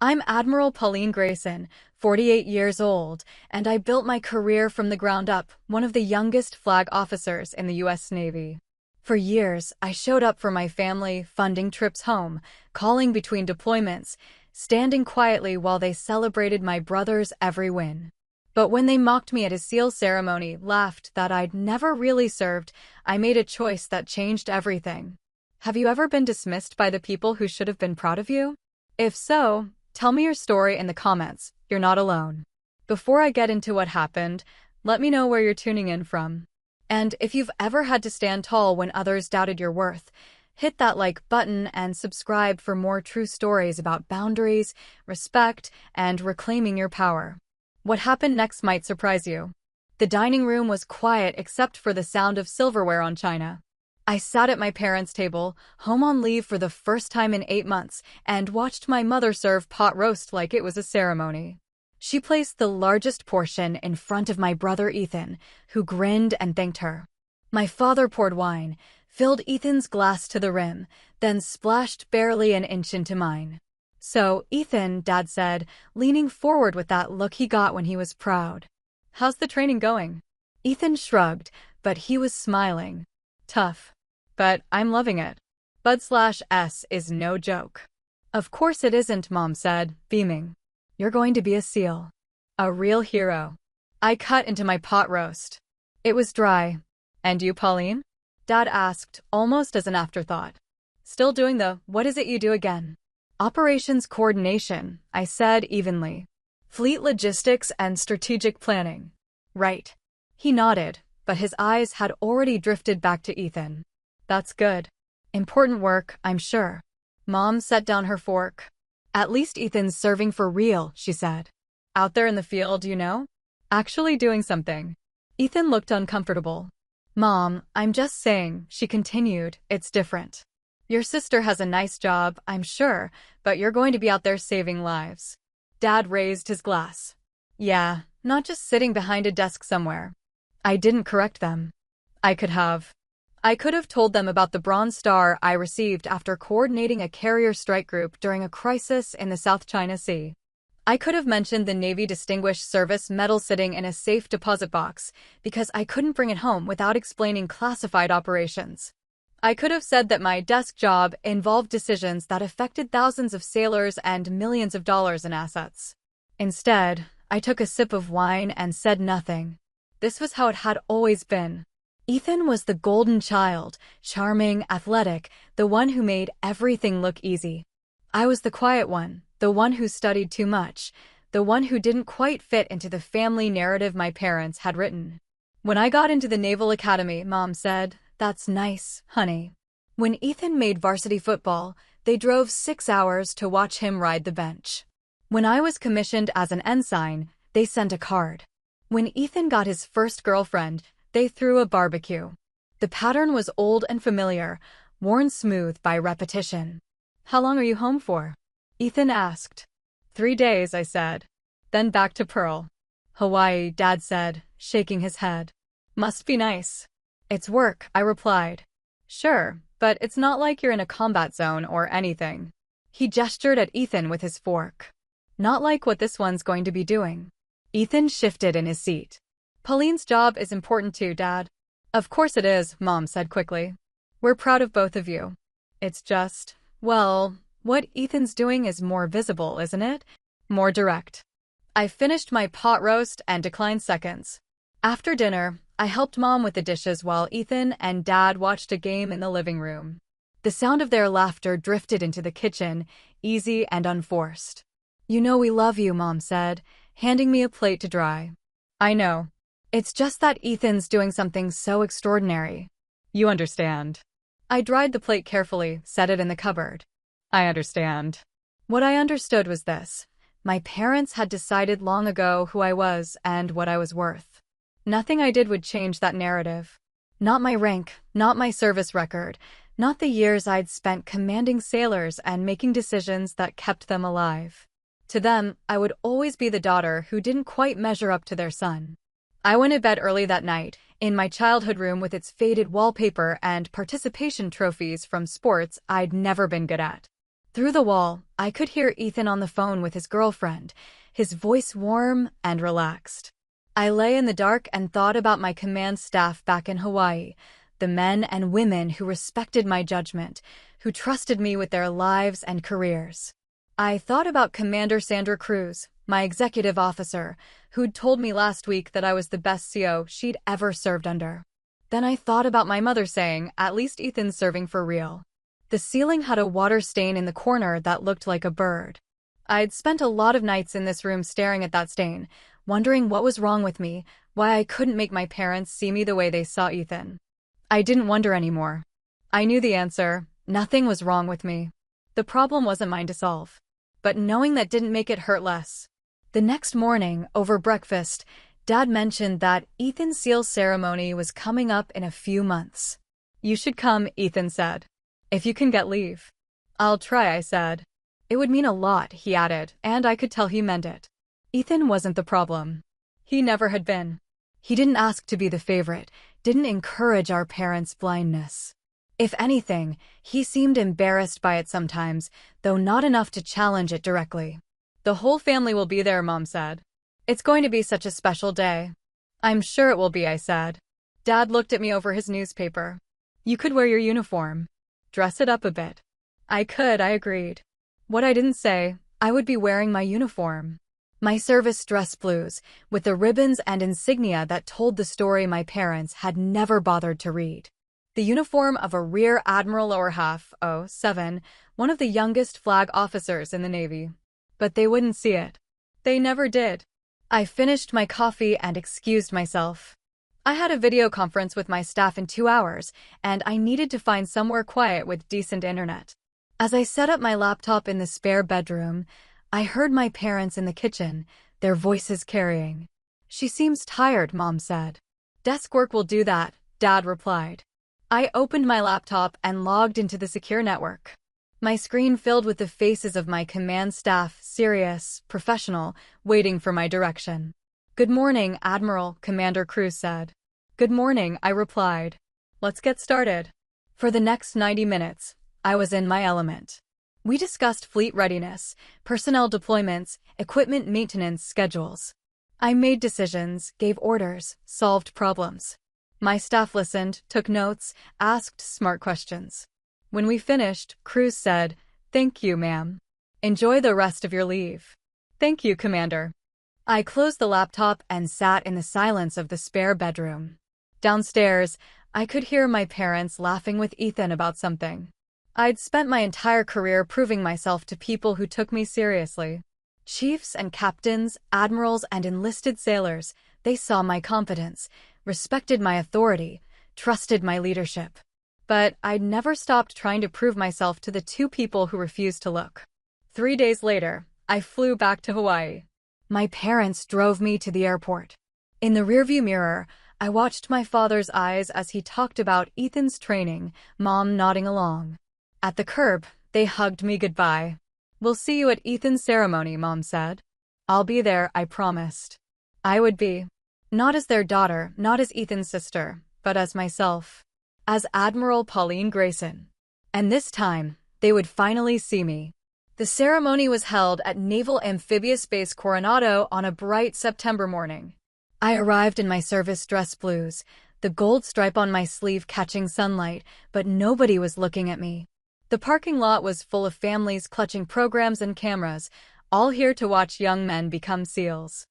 I'm Admiral Pauline Grayson, 48 years old, and I built my career from the ground up, one of the youngest flag officers in the U.S. Navy. For years, I showed up for my family, funding trips home, calling between deployments, standing quietly while they celebrated my brother's every win. But when they mocked me at his SEAL ceremony, laughed that I'd never really served, I made a choice that changed everything. Have you ever been dismissed by the people who should have been proud of you? If so, tell me your story in the comments. You're not alone. Before I get into what happened, let me know where you're tuning in from. And if you've ever had to stand tall when others doubted your worth, hit that like button and subscribe for more true stories about boundaries, respect, and reclaiming your power. What happened next might surprise you. The dining room was quiet except for the sound of silverware on china. I sat at my parents' table, home on leave for the first time in 8 months, and watched my mother serve pot roast like it was a ceremony. She placed the largest portion in front of my brother Ethan, who grinned and thanked her. My father poured wine, filled Ethan's glass to the rim, then splashed barely an inch into mine. "So, Ethan," Dad said, leaning forward with that look he got when he was proud. "How's the training going?" Ethan shrugged, but he was smiling. "Tough. But I'm loving it. Bud/S is no joke." "Of course it isn't," Mom said, beaming. "You're going to be a SEAL. A real hero." I cut into my pot roast. It was dry. "And you, Pauline?" Dad asked, almost as an afterthought. "Still doing the what is it you do again?" "Operations coordination," I said evenly. "Fleet logistics and strategic planning." "Right." He nodded, but his eyes had already drifted back to Ethan. "That's good. Important work, I'm sure." Mom set down her fork. "At least Ethan's serving for real," she said. "Out there in the field, you know? Actually doing something." Ethan looked uncomfortable. "Mom, I'm just saying," she continued, "it's different. Your sister has a nice job, I'm sure, but you're going to be out there saving lives." Dad raised his glass. "Yeah, not just sitting behind a desk somewhere." I didn't correct them. I could have. I could have told them about the Bronze Star I received after coordinating a carrier strike group during a crisis in the South China Sea. I could have mentioned the Navy Distinguished Service Medal sitting in a safe deposit box, because I couldn't bring it home without explaining classified operations. I could have said that my desk job involved decisions that affected thousands of sailors and millions of dollars in assets. Instead, I took a sip of wine and said nothing. This was how it had always been. Ethan was the golden child, charming, athletic, the one who made everything look easy. I was the quiet one, the one who studied too much, the one who didn't quite fit into the family narrative my parents had written. When I got into the Naval Academy, Mom said, "That's nice, honey." When Ethan made varsity football, they drove 6 hours to watch him ride the bench. When I was commissioned as an ensign, they sent a card. When Ethan got his first girlfriend, they threw a barbecue. The pattern was old and familiar, worn smooth by repetition. "How long are you home for?" Ethan asked. 3 days, I said. "Then back to Pearl." "Hawaii," Dad said, shaking his head. "Must be nice." "It's work," I replied. "Sure, but it's not like you're in a combat zone or anything." He gestured at Ethan with his fork. "Not like what this one's going to be doing." Ethan shifted in his seat. "Pauline's job is important too, Dad." "Of course it is," Mom said quickly. "We're proud of both of you. It's just, well, what Ethan's doing is more visible, isn't it? More direct." I finished my pot roast and declined seconds. After dinner, I helped Mom with the dishes while Ethan and Dad watched a game in the living room. The sound of their laughter drifted into the kitchen, easy and unforced. "You know we love you," Mom said, handing me a plate to dry. "I know. It's just that Ethan's doing something so extraordinary." "You understand." I dried the plate carefully, set it in the cupboard. "I understand." What I understood was this. My parents had decided long ago who I was and what I was worth. Nothing I did would change that narrative. Not my rank, not my service record, not the years I'd spent commanding sailors and making decisions that kept them alive. To them, I would always be the daughter who didn't quite measure up to their son. I went to bed early that night, in my childhood room with its faded wallpaper and participation trophies from sports I'd never been good at. Through the wall, I could hear Ethan on the phone with his girlfriend, his voice warm and relaxed. I lay in the dark and thought about my command staff back in Hawaii, the men and women who respected my judgment, who trusted me with their lives and careers. I thought about Commander Sandra Cruz, my executive officer, who'd told me last week that I was the best CO she'd ever served under. Then I thought about my mother saying, "At least Ethan's serving for real." The ceiling had a water stain in the corner that looked like a bird. I'd spent a lot of nights in this room staring at that stain, wondering what was wrong with me, why I couldn't make my parents see me the way they saw Ethan. I didn't wonder anymore. I knew the answer. Nothing was wrong with me. The problem wasn't mine to solve. But knowing that didn't make it hurt less. The next morning, over breakfast, Dad mentioned that Ethan's seal ceremony was coming up in a few months. "You should come," Ethan said. "If you can get leave." "I'll try," I said. "It would mean a lot," he added, and I could tell he meant it. Ethan wasn't the problem. He never had been. He didn't ask to be the favorite, didn't encourage our parents' blindness. If anything, he seemed embarrassed by it sometimes, though not enough to challenge it directly. "The whole family will be there," Mom said. "It's going to be such a special day." "I'm sure it will be," I said. Dad looked at me over his newspaper. "You could wear your uniform. Dress it up a bit." I could, I agreed. What I didn't say, I would be wearing my uniform. My service dress blues, with the ribbons and insignia that told the story my parents had never bothered to read. The uniform of a Rear Admiral Lower Half, 07, one of the youngest flag officers in the Navy. But they wouldn't see it. They never did. I finished my coffee and excused myself. I had a video conference with my staff in 2 hours, and I needed to find somewhere quiet with decent internet. As I set up my laptop in the spare bedroom, I heard my parents in the kitchen, their voices carrying. "She seems tired," Mom said. "Desk work will do that," Dad replied. I opened my laptop and logged into the secure network. My screen filled with the faces of my command staff, serious, professional, waiting for my direction. "Good morning, Admiral," Commander Cruz said. "Good morning," I replied. "Let's get started." For the next 90 minutes, I was in my element. We discussed fleet readiness, personnel deployments, equipment maintenance schedules. I made decisions, gave orders, solved problems. My staff listened, took notes, asked smart questions. When we finished, Cruz said, "Thank you, ma'am. Enjoy the rest of your leave." "Thank you, Commander." I closed the laptop and sat in the silence of the spare bedroom. Downstairs, I could hear my parents laughing with Ethan about something. I'd spent my entire career proving myself to people who took me seriously. Chiefs and captains, admirals and enlisted sailors, they saw my competence, respected my authority, trusted my leadership. But I'd never stopped trying to prove myself to the 2 people who refused to look. 3 days later, I flew back to Hawaii. My parents drove me to the airport. In the rearview mirror, I watched my father's eyes as he talked about Ethan's training, Mom nodding along. At the curb, they hugged me goodbye. "We'll see you at Ethan's ceremony," Mom said. "I'll be there," I promised. I would be. Not as their daughter, not as Ethan's sister, but as myself. As Admiral Pauline Grayson. And this time, they would finally see me. The ceremony was held at Naval Amphibious Base Coronado on a bright September morning. I arrived in my service dress blues, the gold stripe on my sleeve catching sunlight, but nobody was looking at me. The parking lot was full of families clutching programs and cameras, all here to watch young men become SEALs.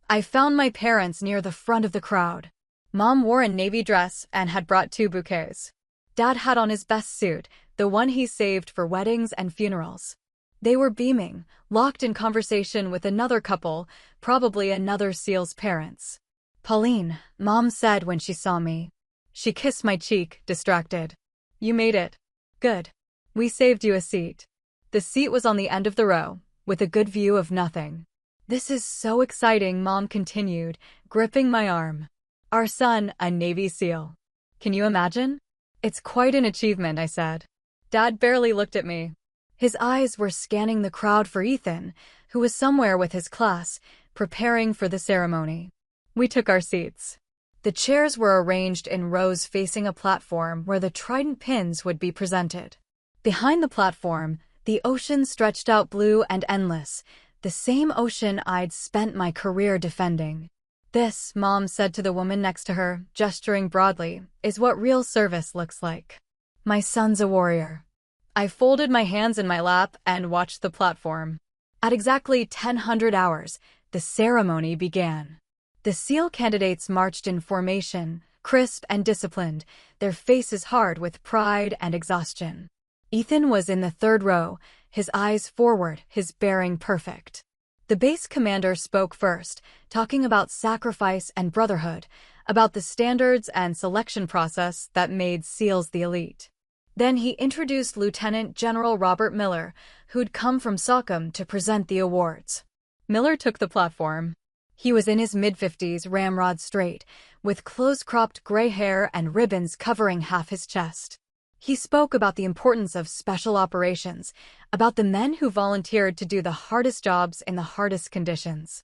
I found my parents near the front of the crowd. Mom wore a navy dress and had brought 2 bouquets. Dad had on his best suit, the one he saved for weddings and funerals. They were beaming, locked in conversation with another couple, probably another SEAL's parents. "Pauline," Mom said when she saw me. She kissed my cheek, distracted. "You made it. Good. We saved you a seat." The seat was on the end of the row, with a good view of nothing. "This is so exciting," Mom continued, gripping my arm. "Our son, a Navy SEAL. Can you imagine?" "It's quite an achievement," I said. Dad barely looked at me. His eyes were scanning the crowd for Ethan, who was somewhere with his class, preparing for the ceremony. We took our seats. The chairs were arranged in rows facing a platform where the trident pins would be presented. Behind the platform, The ocean stretched out blue and endless, the same ocean I'd spent my career defending. This, Mom said to the woman next to her, gesturing broadly, is what real service looks like. My son's a warrior. I folded my hands in my lap and watched the platform. At exactly 1000 hours, the ceremony began. The SEAL candidates marched in formation, crisp and disciplined, their faces hard with pride and exhaustion. Ethan was in the third row, his eyes forward, his bearing perfect. The base commander spoke first, talking about sacrifice and brotherhood, about the standards and selection process that made SEALs the elite. Then he introduced Lieutenant General Robert Miller, who'd come from SOCOM to present the awards. Miller took the platform. He was in his mid-50s, ramrod straight, with close-cropped gray hair and ribbons covering half his chest. He spoke about the importance of special operations, about the men who volunteered to do the hardest jobs in the hardest conditions.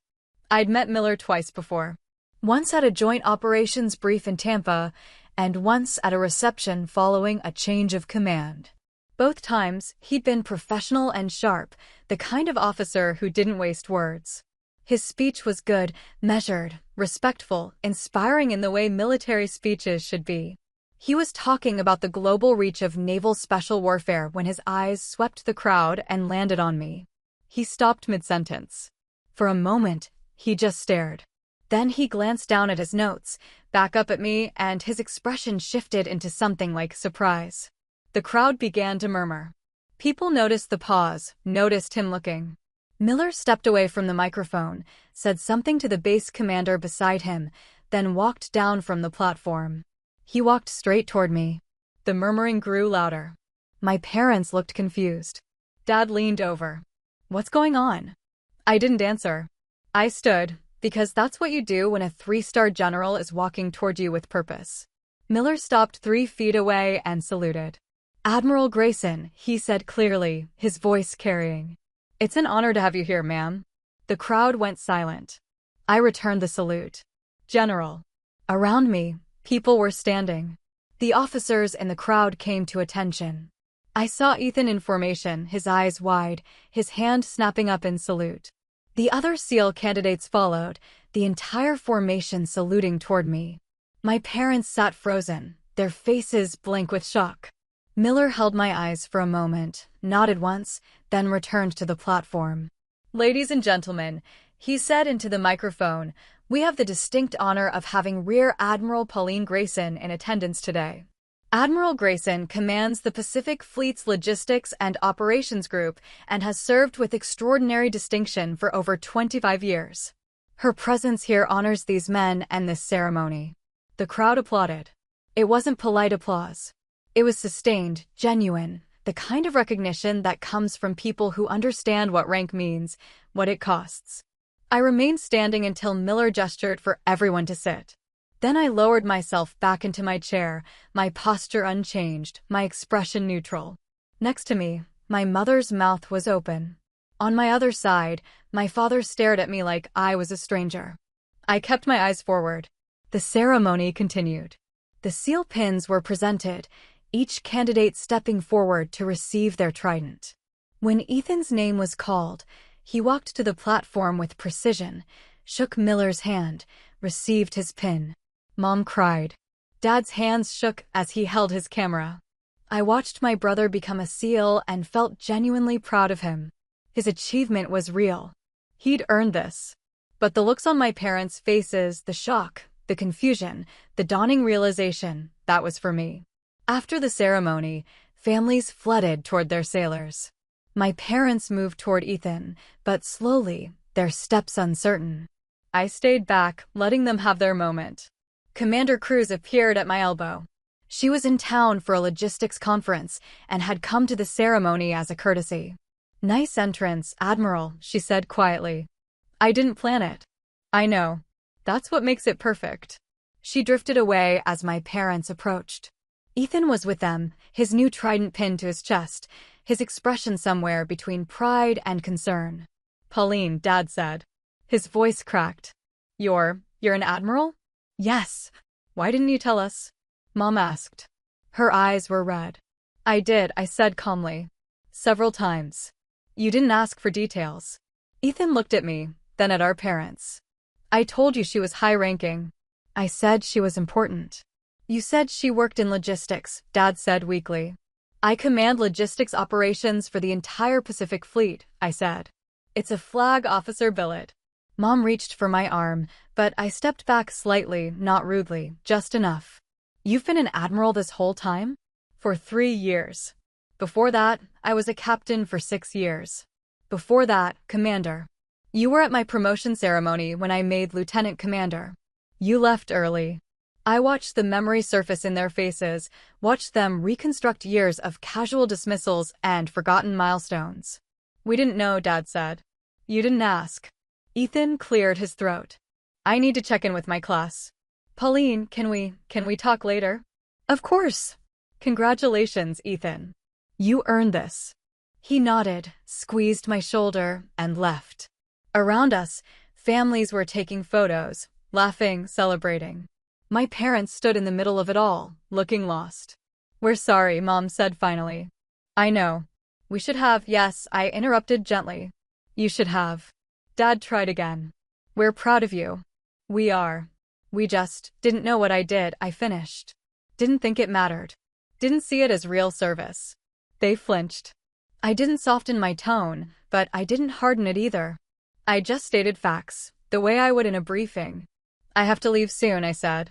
I'd met Miller twice before. Once at a joint operations brief in Tampa, and once at a reception following a change of command. Both times, he'd been professional and sharp, the kind of officer who didn't waste words. His speech was good, measured, respectful, inspiring in the way military speeches should be. He was talking about the global reach of naval special warfare when his eyes swept the crowd and landed on me. He stopped mid-sentence. For a moment, he just stared. Then he glanced down at his notes, back up at me, and his expression shifted into something like surprise. The crowd began to murmur. People noticed the pause, noticed him looking. Miller stepped away from the microphone, said something to the base commander beside him, then walked down from the platform. He walked straight toward me. The murmuring grew louder. My parents looked confused. Dad leaned over. "What's going on?" I didn't answer. I stood, because that's what you do when a 3-star general is walking toward you with purpose. Miller stopped 3 feet away and saluted. "Admiral Grayson," he said clearly, his voice carrying. "It's an honor to have you here, ma'am." The crowd went silent. I returned the salute. "General." Around me, people were standing. The officers in the crowd came to attention. I saw Ethan in formation, his eyes wide, his hand snapping up in salute. The other SEAL candidates followed, the entire formation saluting toward me. My parents sat frozen, their faces blank with shock. Miller held my eyes for a moment, nodded once, then returned to the platform. "Ladies and gentlemen," he said into the microphone, "we have the distinct honor of having Rear Admiral Pauline Grayson in attendance today. Admiral Grayson commands the Pacific Fleet's Logistics and Operations Group and has served with extraordinary distinction for over 25 years. Her presence here honors these men and this ceremony." The crowd applauded. It wasn't polite applause. It was sustained, genuine, the kind of recognition that comes from people who understand what rank means, what it costs. I remained standing until Miller gestured for everyone to sit. Then I lowered myself back into my chair, my posture unchanged, my expression neutral. Next to me, my mother's mouth was open. On my other side, my father stared at me like I was a stranger. I kept my eyes forward. The ceremony continued. The SEAL pins were presented, each candidate stepping forward to receive their trident. When Ethan's name was called, he walked to the platform with precision, shook Miller's hand, received his pin. Mom cried. Dad's hands shook as he held his camera. I watched my brother become a SEAL and felt genuinely proud of him. His achievement was real. He'd earned this. But the looks on my parents' faces, the shock, the confusion, the dawning realization, that was for me. After the ceremony, families flooded toward their sailors. My parents moved toward Ethan, but slowly, their steps uncertain. I stayed back, letting them have their moment. Commander Cruz appeared at my elbow. She was in town for a logistics conference and had come to the ceremony as a courtesy. "Nice entrance, Admiral," she said quietly. "I didn't plan it." "I know. That's what makes it perfect." She drifted away as my parents approached. Ethan was with them, his new trident pinned to his chest, his expression somewhere between pride and concern. "Pauline," Dad said. His voice cracked. You're an admiral?" "Yes." "Why didn't you tell us?" Mom asked. Her eyes were red. "I did," I said calmly. Several times. You didn't ask for details. Ethan looked at me, then at our parents. I told you she was high-ranking. I said she was important. You said she worked in logistics, Dad said weakly. I command logistics operations for the entire Pacific Fleet, I said. It's a flag officer billet. Mom reached for my arm, but I stepped back slightly, not rudely, just enough. You've been an admiral this whole time? For 3 years. Before that, I was a captain for 6 years. Before that, commander. You were at my promotion ceremony when I made lieutenant commander. You left early. I watched the memory surface in their faces, watched them reconstruct years of casual dismissals and forgotten milestones. We didn't know, Dad said. You didn't ask. Ethan cleared his throat. I need to check in with my class. Pauline, can we talk later? Of course. Congratulations, Ethan. You earned this. He nodded, squeezed my shoulder, and left. Around us, families were taking photos, laughing, celebrating. My parents stood in the middle of it all, looking lost. We're sorry, Mom said finally. I know. We should have, yes, I interrupted gently. You should have. Dad tried again. We're proud of you. We are. We just didn't know what I did, I finished. Didn't think it mattered. Didn't see it as real service. They flinched. I didn't soften my tone, but I didn't harden it either. I just stated facts, the way I would in a briefing. I have to leave soon, I said.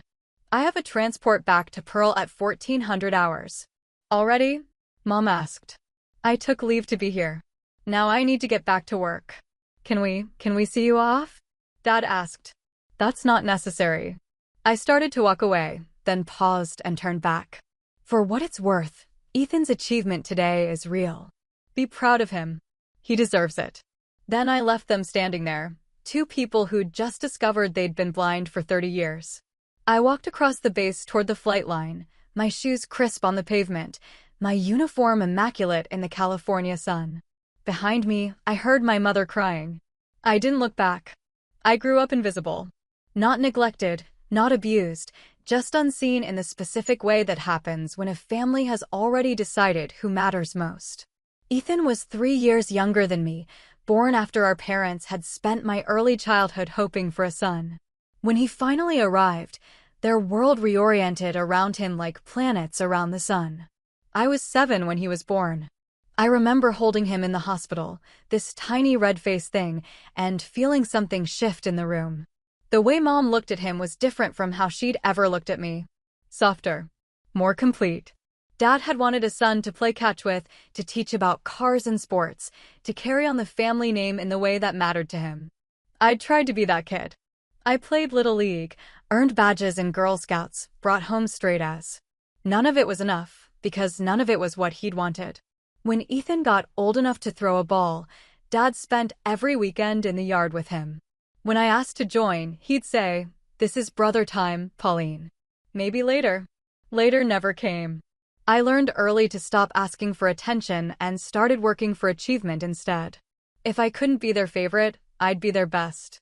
I have a transport back to Pearl at 1400 hours. Already? Mom asked. I took leave to be here. Now I need to get back to work. Can we see you off? Dad asked. That's not necessary. I started to walk away, then paused and turned back. For what it's worth, Ethan's achievement today is real. Be proud of him. He deserves it. Then I left them standing there, two people who'd just discovered they'd been blind for 30 years. I walked across the base toward the flight line, my shoes crisp on the pavement, my uniform immaculate in the California sun. Behind me, I heard my mother crying. I didn't look back. I grew up invisible. Not neglected, not abused, just unseen in the specific way that happens when a family has already decided who matters most. Ethan was 3 years younger than me, born after our parents had spent my early childhood hoping for a son. When he finally arrived, their world reoriented around him like planets around the sun. I was 7 when he was born. I remember holding him in the hospital, this tiny red-faced thing, and feeling something shift in the room. The way Mom looked at him was different from how she'd ever looked at me. Softer. More complete. Dad had wanted a son to play catch with, to teach about cars and sports, to carry on the family name in the way that mattered to him. I'd tried to be that kid. I played Little League, earned badges in Girl Scouts, brought home straight A's. None of it was enough, because none of it was what he'd wanted. When Ethan got old enough to throw a ball, Dad spent every weekend in the yard with him. When I asked to join, he'd say, "This is brother time, Pauline. Maybe later." Later never came. I learned early to stop asking for attention and started working for achievement instead. If I couldn't be their favorite, I'd be their best.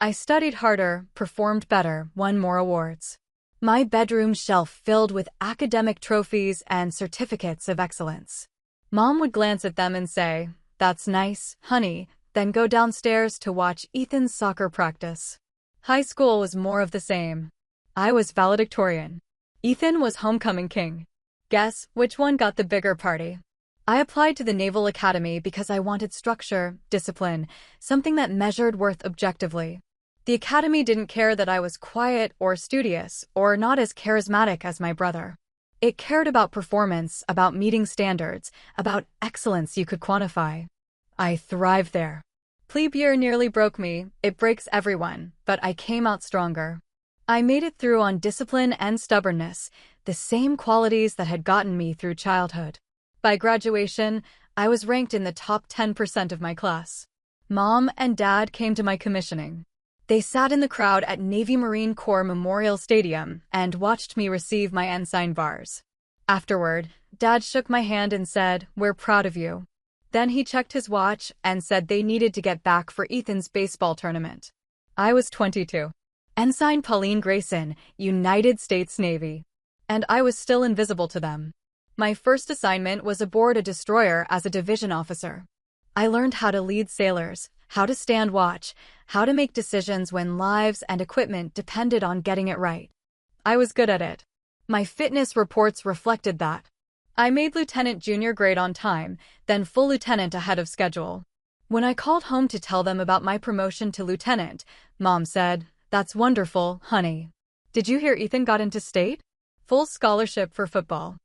I studied harder, performed better, won more awards. My bedroom shelf filled with academic trophies and certificates of excellence. Mom would glance at them and say, "That's nice, honey," then go downstairs to watch Ethan's soccer practice. High school was more of the same. I was valedictorian. Ethan was homecoming king. Guess which one got the bigger party? I applied to the Naval Academy because I wanted structure, discipline, something that measured worth objectively. The academy didn't care that I was quiet or studious or not as charismatic as my brother. It cared about performance, about meeting standards, about excellence you could quantify. I thrived there. Plebe year nearly broke me, it breaks everyone, but I came out stronger. I made it through on discipline and stubbornness, the same qualities that had gotten me through childhood. By graduation, I was ranked in the top 10% of my class. Mom and Dad came to my commissioning. They sat in the crowd at Navy Marine Corps Memorial Stadium and watched me receive my ensign bars. Afterward, Dad shook my hand and said, "We're proud of you." Then he checked his watch and said they needed to get back for Ethan's baseball tournament. I was 22. Ensign Pauline Grayson, United States Navy. And I was still invisible to them. My first assignment was aboard a destroyer as a division officer. I learned how to lead sailors, how to stand watch, how to make decisions when lives and equipment depended on getting it right. I was good at it. My fitness reports reflected that. I made lieutenant junior grade on time, then full lieutenant ahead of schedule. When I called home to tell them about my promotion to lieutenant, Mom said, "That's wonderful, honey. Did you hear Ethan got into state? Full scholarship for football."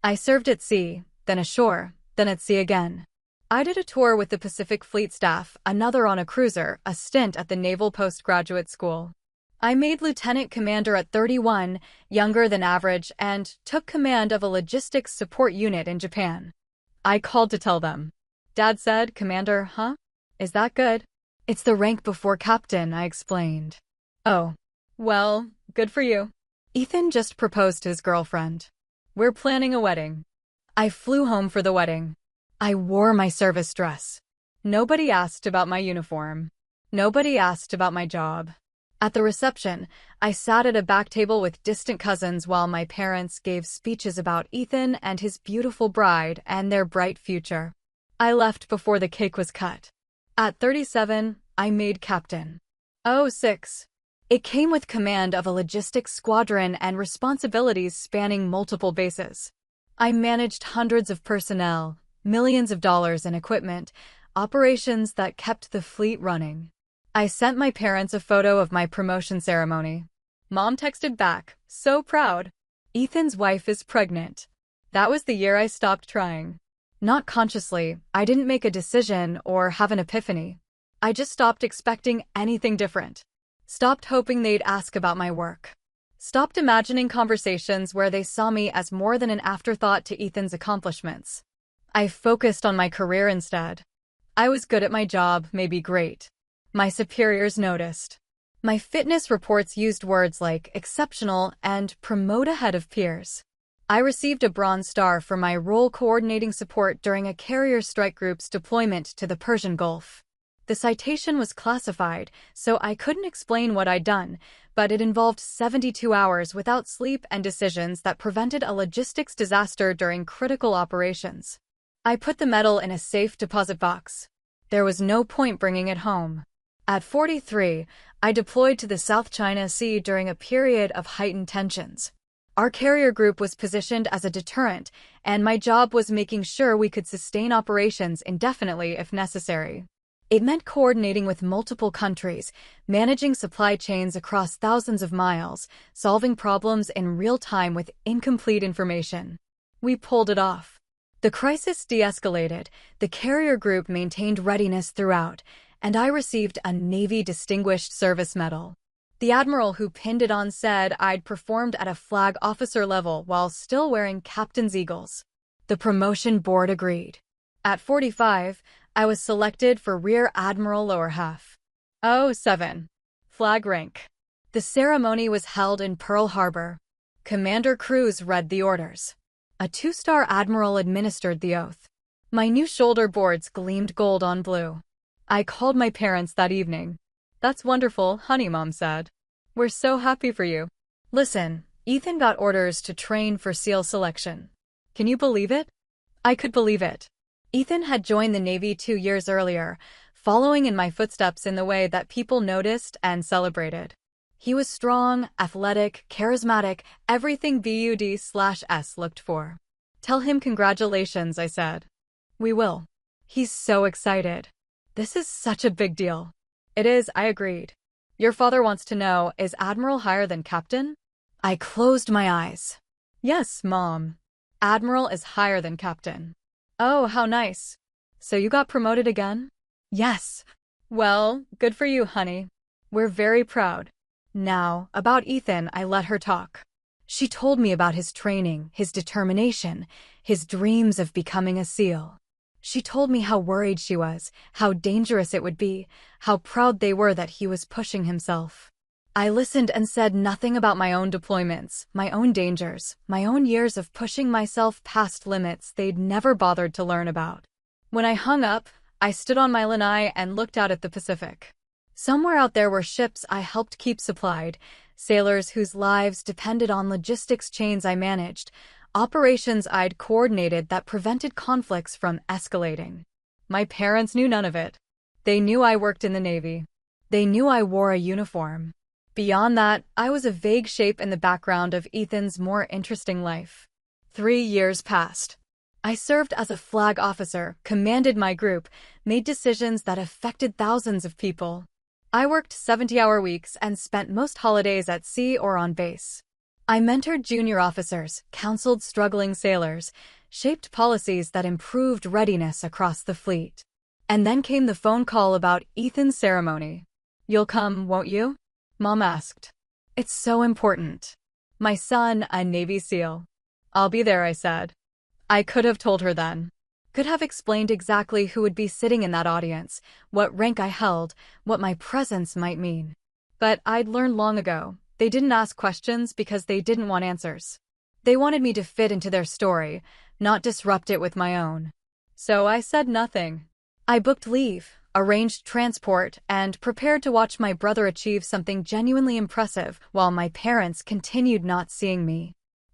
I served at sea, then ashore, then at sea again. I did a tour with the Pacific Fleet staff, another on a cruiser, a stint at the Naval Postgraduate School. I made lieutenant commander at 31, younger than average, and took command of a logistics support unit in Japan. I called to tell them. Dad said, "Commander, huh? Is that good?" "It's the rank before captain," I explained. "Oh. Well, good for you." Ethan just proposed to his girlfriend. We're planning a wedding. I flew home for the wedding. I wore my service dress. Nobody asked about my uniform. Nobody asked about my job. At the reception, I sat at a back table with distant cousins while my parents gave speeches about Ethan and his beautiful bride and their bright future. I left before the cake was cut. At 37, I made captain. 06. It came with command of a logistics squadron and responsibilities spanning multiple bases. I managed hundreds of personnel, millions of dollars in equipment, operations that kept the fleet running. I sent my parents a photo of my promotion ceremony. Mom texted back, "So proud. Ethan's wife is pregnant." That was the year I stopped trying. Not consciously, I didn't make a decision or have an epiphany. I just stopped expecting anything different. Stopped hoping they'd ask about my work. Stopped imagining conversations where they saw me as more than an afterthought to Ethan's accomplishments. I focused on my career instead. I was good at my job, maybe great. My superiors noticed. My fitness reports used words like exceptional and promote ahead of peers. I received a Bronze Star for my role coordinating support during a carrier strike group's deployment to the Persian Gulf. The citation was classified, so I couldn't explain what I'd done, but it involved 72 hours without sleep and decisions that prevented a logistics disaster during critical operations. I put the medal in a safe deposit box. There was no point bringing it home. At 43, I deployed to the South China Sea during a period of heightened tensions. Our carrier group was positioned as a deterrent, and my job was making sure we could sustain operations indefinitely if necessary. It meant coordinating with multiple countries, managing supply chains across thousands of miles, solving problems in real time with incomplete information. We pulled it off. The crisis de-escalated, the carrier group maintained readiness throughout, and I received a Navy Distinguished Service Medal. The admiral who pinned it on said I'd performed at a flag officer level while still wearing captain's eagles. The promotion board agreed. At 45, I was selected for Rear Admiral lower half. 07. Flag rank. The ceremony was held in Pearl Harbor. Commander Cruz read the orders. A 2-star admiral administered the oath. My new shoulder boards gleamed gold on blue. I called my parents that evening. "That's wonderful, honey," Mom said. "We're so happy for you." Listen, Ethan got orders to train for SEAL selection. Can you believe it? I could believe it. Ethan had joined the Navy 2 years earlier, following in my footsteps in the way that people noticed and celebrated. He was strong, athletic, charismatic, everything BUD/S looked for. "Tell him congratulations," I said. "We will." He's so excited. "This is such a big deal." "It is," I agreed. "Your father wants to know, is Admiral higher than Captain?" I closed my eyes. "Yes, Mom. Admiral is higher than Captain." "Oh, how nice. So you got promoted again?" "Yes." "Well, good for you, honey. We're very proud." Now, about Ethan, I let her talk. She told me about his training, his determination, his dreams of becoming a SEAL. She told me how worried she was, how dangerous it would be, how proud they were that he was pushing himself. I listened and said nothing about my own deployments, my own dangers, my own years of pushing myself past limits they'd never bothered to learn about. When I hung up, I stood on my lanai and looked out at the Pacific. Somewhere out there were ships I helped keep supplied, sailors whose lives depended on logistics chains I managed, Operations I'd coordinated that prevented conflicts from escalating. My parents knew none of it. They knew I worked in the Navy. They knew I wore a uniform. Beyond that, I was a vague shape in the background of Ethan's more interesting life. 3 years passed. I served as a flag officer, commanded my group, made decisions that affected thousands of people. I worked 70-hour weeks and spent most holidays at sea or on base. I mentored junior officers, counseled struggling sailors, shaped policies that improved readiness across the fleet. And then came the phone call about Ethan's ceremony. "You'll come, won't you?" Mom asked. "It's so important. My son, a Navy SEAL." "I'll be there," I said. I could have told her then. Could have explained exactly who would be sitting in that audience, what rank I held, what my presence might mean. But I'd learned long ago, they didn't ask questions because they didn't want answers. They wanted me to fit into their story, not disrupt it with my own. So I said nothing. I booked leave, arranged transport, and prepared to watch my brother achieve something genuinely impressive while my parents continued not seeing me.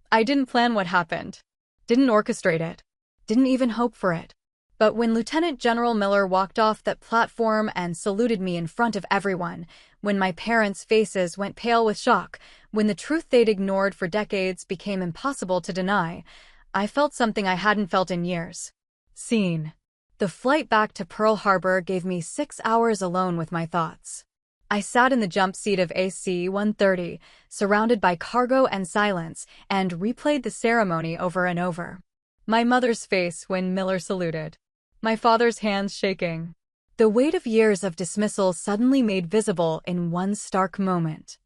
I didn't plan what happened. Didn't orchestrate it. Didn't even hope for it. But when Lieutenant General Miller walked off that platform and saluted me in front of everyone, when my parents' faces went pale with shock, when the truth they'd ignored for decades became impossible to deny, I felt something I hadn't felt in years. Seen. The flight back to Pearl Harbor gave me 6 hours alone with my thoughts. I sat in the jump seat of AC-130, surrounded by cargo and silence, and replayed the ceremony over and over. My mother's face when Miller saluted. My father's hands shaking. The weight of years of dismissal suddenly made visible in one stark moment.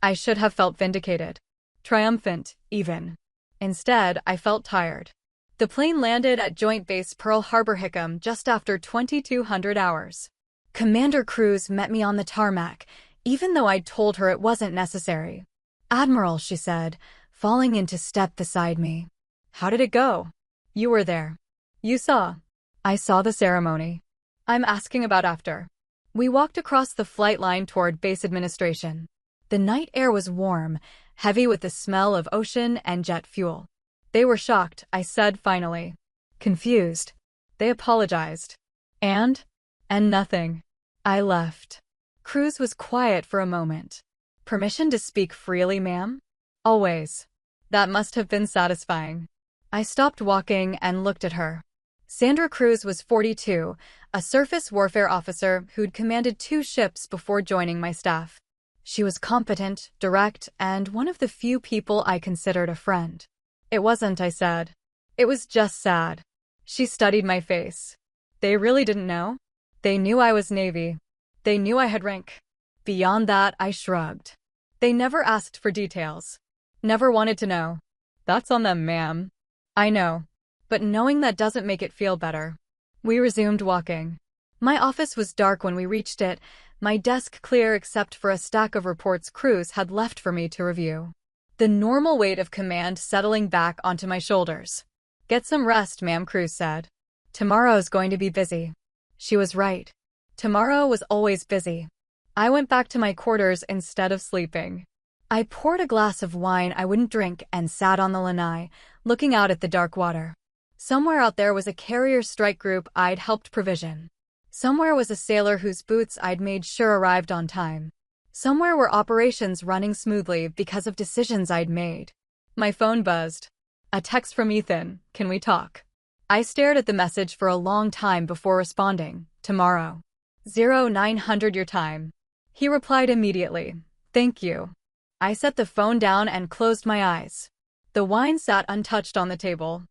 I should have felt vindicated. Triumphant, even. Instead, I felt tired. The plane landed at Joint Base Pearl Harbor Hickam just after 2,200 hours. Commander Cruz met me on the tarmac, even though I'd told her it wasn't necessary. "Admiral," she said, falling into step beside me. "How did it go?" "You were there. You saw." "I saw the ceremony." "I'm asking about after." We walked across the flight line toward base administration. The night air was warm, heavy with the smell of ocean and jet fuel. "They were shocked," I said finally. "Confused. They apologized." And nothing. I left. Cruz was quiet for a moment. "Permission to speak freely, ma'am?" "Always." That must have been satisfying. I stopped walking and looked at her. Sandra Cruz was 42, a surface warfare officer who'd commanded 2 ships before joining my staff. She was competent, direct, and one of the few people I considered a friend. "It wasn't," I said. "It was just sad." She studied my face. "They really didn't know?" "They knew I was Navy. They knew I had rank. Beyond that, I shrugged. They never asked for details. Never wanted to know." "That's on them, ma'am." "I know. But knowing that doesn't make it feel better." We resumed walking. My office was dark when we reached it, my desk clear except for a stack of reports Cruz had left for me to review. The normal weight of command settling back onto my shoulders. "Get some rest, ma'am," Cruz said. "Tomorrow's going to be busy." She was right. Tomorrow was always busy. I went back to my quarters instead of sleeping. I poured a glass of wine I wouldn't drink and sat on the lanai, looking out at the dark water. Somewhere out there was a carrier strike group I'd helped provision. Somewhere was a sailor whose boots I'd made sure arrived on time. Somewhere were operations running smoothly because of decisions I'd made. My phone buzzed. A text from Ethan, "Can we talk?" I stared at the message for a long time before responding. "Tomorrow. 0900 your time." He replied immediately. "Thank you." I set the phone down and closed my eyes. The wine sat untouched on the table.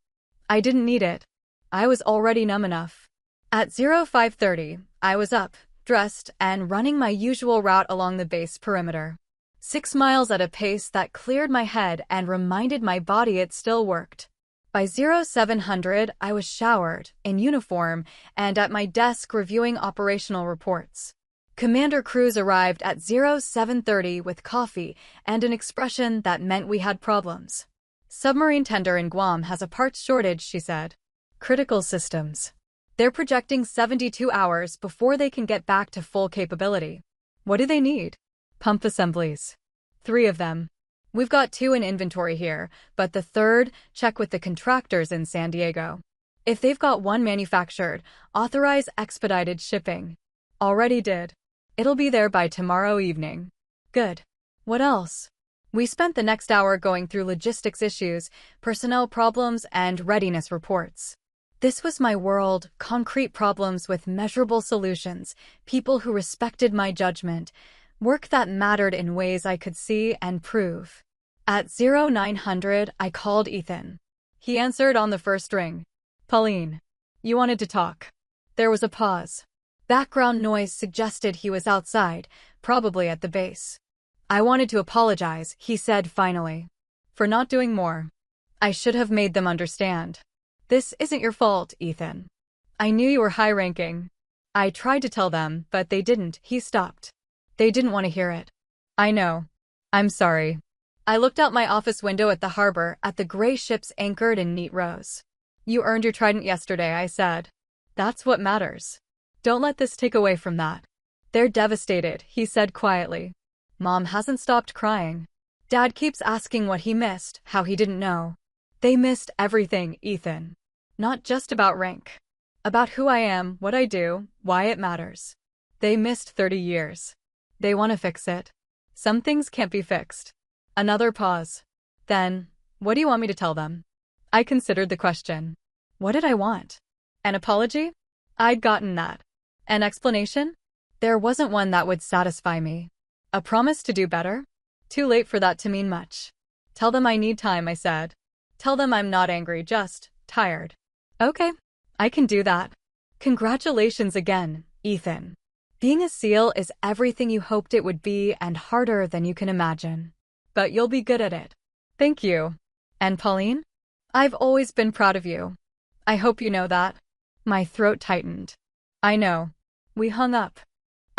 I didn't need it. I was already numb enough. At 0530, I was up, dressed, and running my usual route along the base perimeter. 6 miles at a pace that cleared my head and reminded my body it still worked. By 0700, I was showered, in uniform, and at my desk reviewing operational reports. Commander Cruz arrived at 0730 with coffee and an expression that meant we had problems. "Submarine tender in Guam has a parts shortage," she said. "Critical systems. They're projecting 72 hours before they can get back to full capability." "What do they need?" "Pump assemblies. 3 of them." We've got 2 in inventory here, but the third, check with the contractors in San Diego. If they've got 1 manufactured, authorize expedited shipping. Already did. It'll be there by tomorrow evening. Good. What else? We spent the next hour going through logistics issues, personnel problems, and readiness reports. This was my world, concrete problems with measurable solutions, people who respected my judgment, work that mattered in ways I could see and prove. At 0900, I called Ethan. He answered on the first ring. Pauline, you wanted to talk. There was a pause. Background noise suggested he was outside, probably at the base. I wanted to apologize, he said finally. For not doing more. I should have made them understand. This isn't your fault, Ethan. I knew you were high-ranking. I tried to tell them, but they didn't. He stopped. They didn't want to hear it. I know. I'm sorry. I looked out my office window at the harbor, at the gray ships anchored in neat rows. You earned your trident yesterday, I said. That's what matters. Don't let this take away from that. They're devastated, he said quietly. Mom hasn't stopped crying. Dad keeps asking what he missed, how he didn't know. They missed everything, Ethan. Not just about rank. About who I am, what I do, why it matters. They missed 30 years. They want to fix it. Some things can't be fixed. Another pause. Then, what do you want me to tell them? I considered the question. What did I want? An apology? I'd gotten that. An explanation? There wasn't one that would satisfy me. A promise to do better? Too late for that to mean much. Tell them I need time, I said. Tell them I'm not angry, just tired. Okay, I can do that. Congratulations again, Ethan. Being a SEAL is everything you hoped it would be and harder than you can imagine. But you'll be good at it. Thank you. And Pauline? I've always been proud of you. I hope you know that. My throat tightened. I know. We hung up.